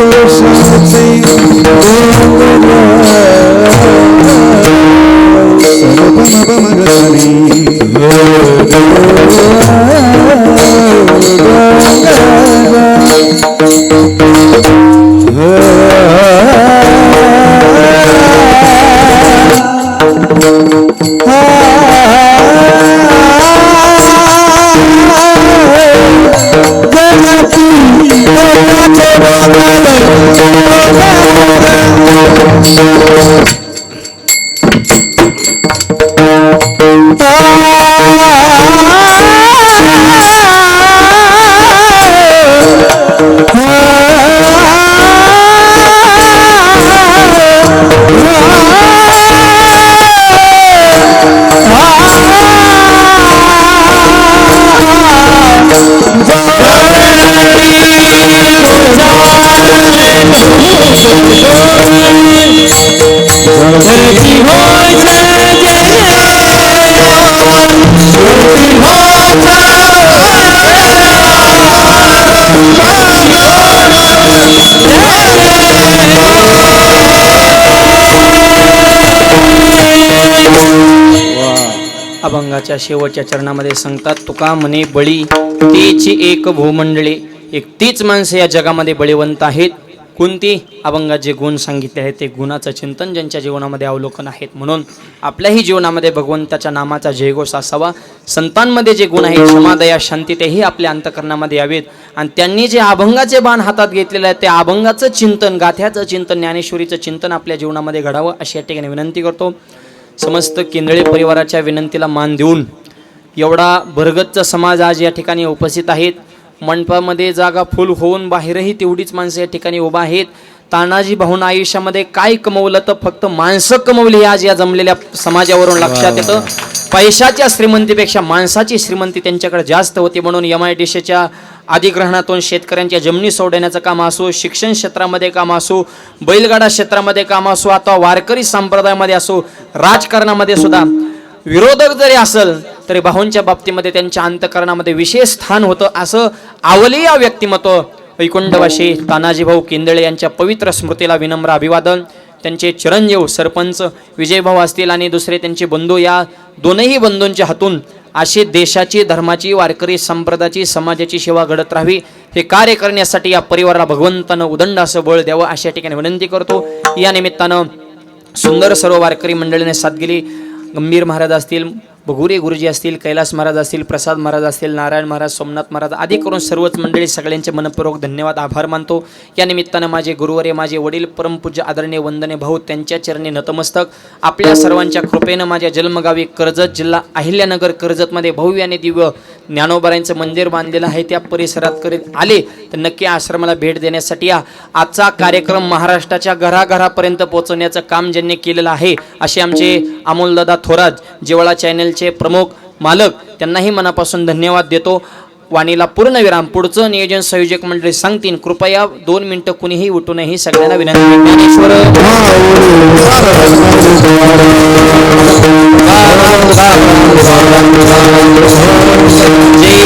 दोषाचे अभंगाच्या शेवटच्या चरणामध्ये सांगतात, तुका म्हणे बळी तीची एक भूमंडळी, एक तीच माणसं या जगामध्ये बळीवंत आहेत. कोणती? अभंगात जे गुण सांगितले आहेत ते गुणाचं चिंतन ज्यांच्या जीवनामध्ये अवलोकन आहेत. म्हणून आपल्याही जीवनामध्ये भगवंताच्या नामाचा जयघोष असावा. संतांमध्ये जे गुण आहेत क्षमा दया शांती तेही आपल्या अंतकरणामध्ये यावेत. आणि त्यांनी जे अभंगाचे बाण हातात घेतलेले आहे ते अभंगाचं चिंतन, गाथ्याचं चिंतन, ज्ञानेश्वरीचं चिंतन आपल्या जीवनामध्ये घडावं अशी या ठिकाणी विनंती करतो. समस्त केंद्रे परिवाराच्या विनंतीला मान देऊन एवढा भरगच्च समाज आज या ठिकाणी उपस्थित आहेत. मंडपामध्ये जागा फुल होऊन बाहेरही तेवढीच माणसं या ठिकाणी उभा आहेत. तानाजी भाऊन आयुष्यामध्ये काय कमवलं तर फक्त माणसं कमवली आज या जमलेल्या समाजावरून लक्षात येतं. पैशाच्या श्रीमंतीपेक्षा माणसाची श्रीमंती त्यांच्याकडे जास्त होती. म्हणून MIDCच्या अधिग्रहणातून शेतकऱ्यांच्या जमिनी सोडण्याचं काम असो, शिक्षण क्षेत्रामध्ये काम असो, बैलगाडा क्षेत्रामध्ये काम असो, आता वारकरी संप्रदायामध्ये असो, राजकारणामध्ये सुद्धा विरोधक जरी असेल तरी भाऊंच्या बाबतीमध्ये त्यांच्या अंतकरणामध्ये विशेष स्थान होतं. असं अवलिया व्यक्तिमत्व वैकुंठवासी तानाजी भाऊ केंदळे यांच्या पवित्र स्मृतीला विनम्र अभिवादन. त्यांचे चिरंजीव सरपंच विजयभाऊ असतील आणि दुसरे त्यांचे बंधू, या दोनही बंधूंच्या हातून अशी देशाची, धर्माची, वारकरी संप्रदायाची, समाजाची सेवा घडत राहावी. हे कार्य करण्यासाठी या परिवाराला भगवंतानं उदंड असं बळ द्यावं अशा या ठिकाणी विनंती करतो. या निमित्तानं सुंदर सर्व वारकरी मंडळीने साथ गेली. गंभीर महाराज असतील, बघुरे गुरुजी असतील, कैलास महाराज असतील, प्रसाद महाराज असतील, नारायण महाराज, सोमनाथ महाराज आदी करून सर्वच मंडळी सगळ्यांचे मनपूर्वक धन्यवाद, आभार मानतो. या निमित्तानं माझे गुरुवर्य, माझे वडील, परमपूज्य आदरणीय वंदने भाऊ त्यांच्या चरणी नतमस्तक. आपल्या सर्वांच्या कृपेनं माझ्या जन्मगावी कर्जत, जिल्हा अहिल्यानगर, कर्जतमध्ये भव्य आणि दिव्य ज्ञानोबारायांचं मंदिर बांधलेलं आहे. त्या परिसरात करीत आले तर नक्की आश्रमाला भेट देण्यासाठी या. आजचा कार्यक्रम महाराष्ट्राच्या घराघरापर्यंत पोहोचवण्याचं काम ज्यांनी केलेलं आहे असे आमचे अमोलदादा थोरात, जेवळा चॅनलचे मंडळाचे प्रमुख मालक त्यांनाही मनापासून धन्यवाद देतो. वाणीला पूर्णविराम. पुढचं नियोजन संयोजक मंडळी सांगतील. कृपया 2 मिनिटं कुणीही उठू नये ही सगळ्यांना विनंती. ज्ञानेश्वर जय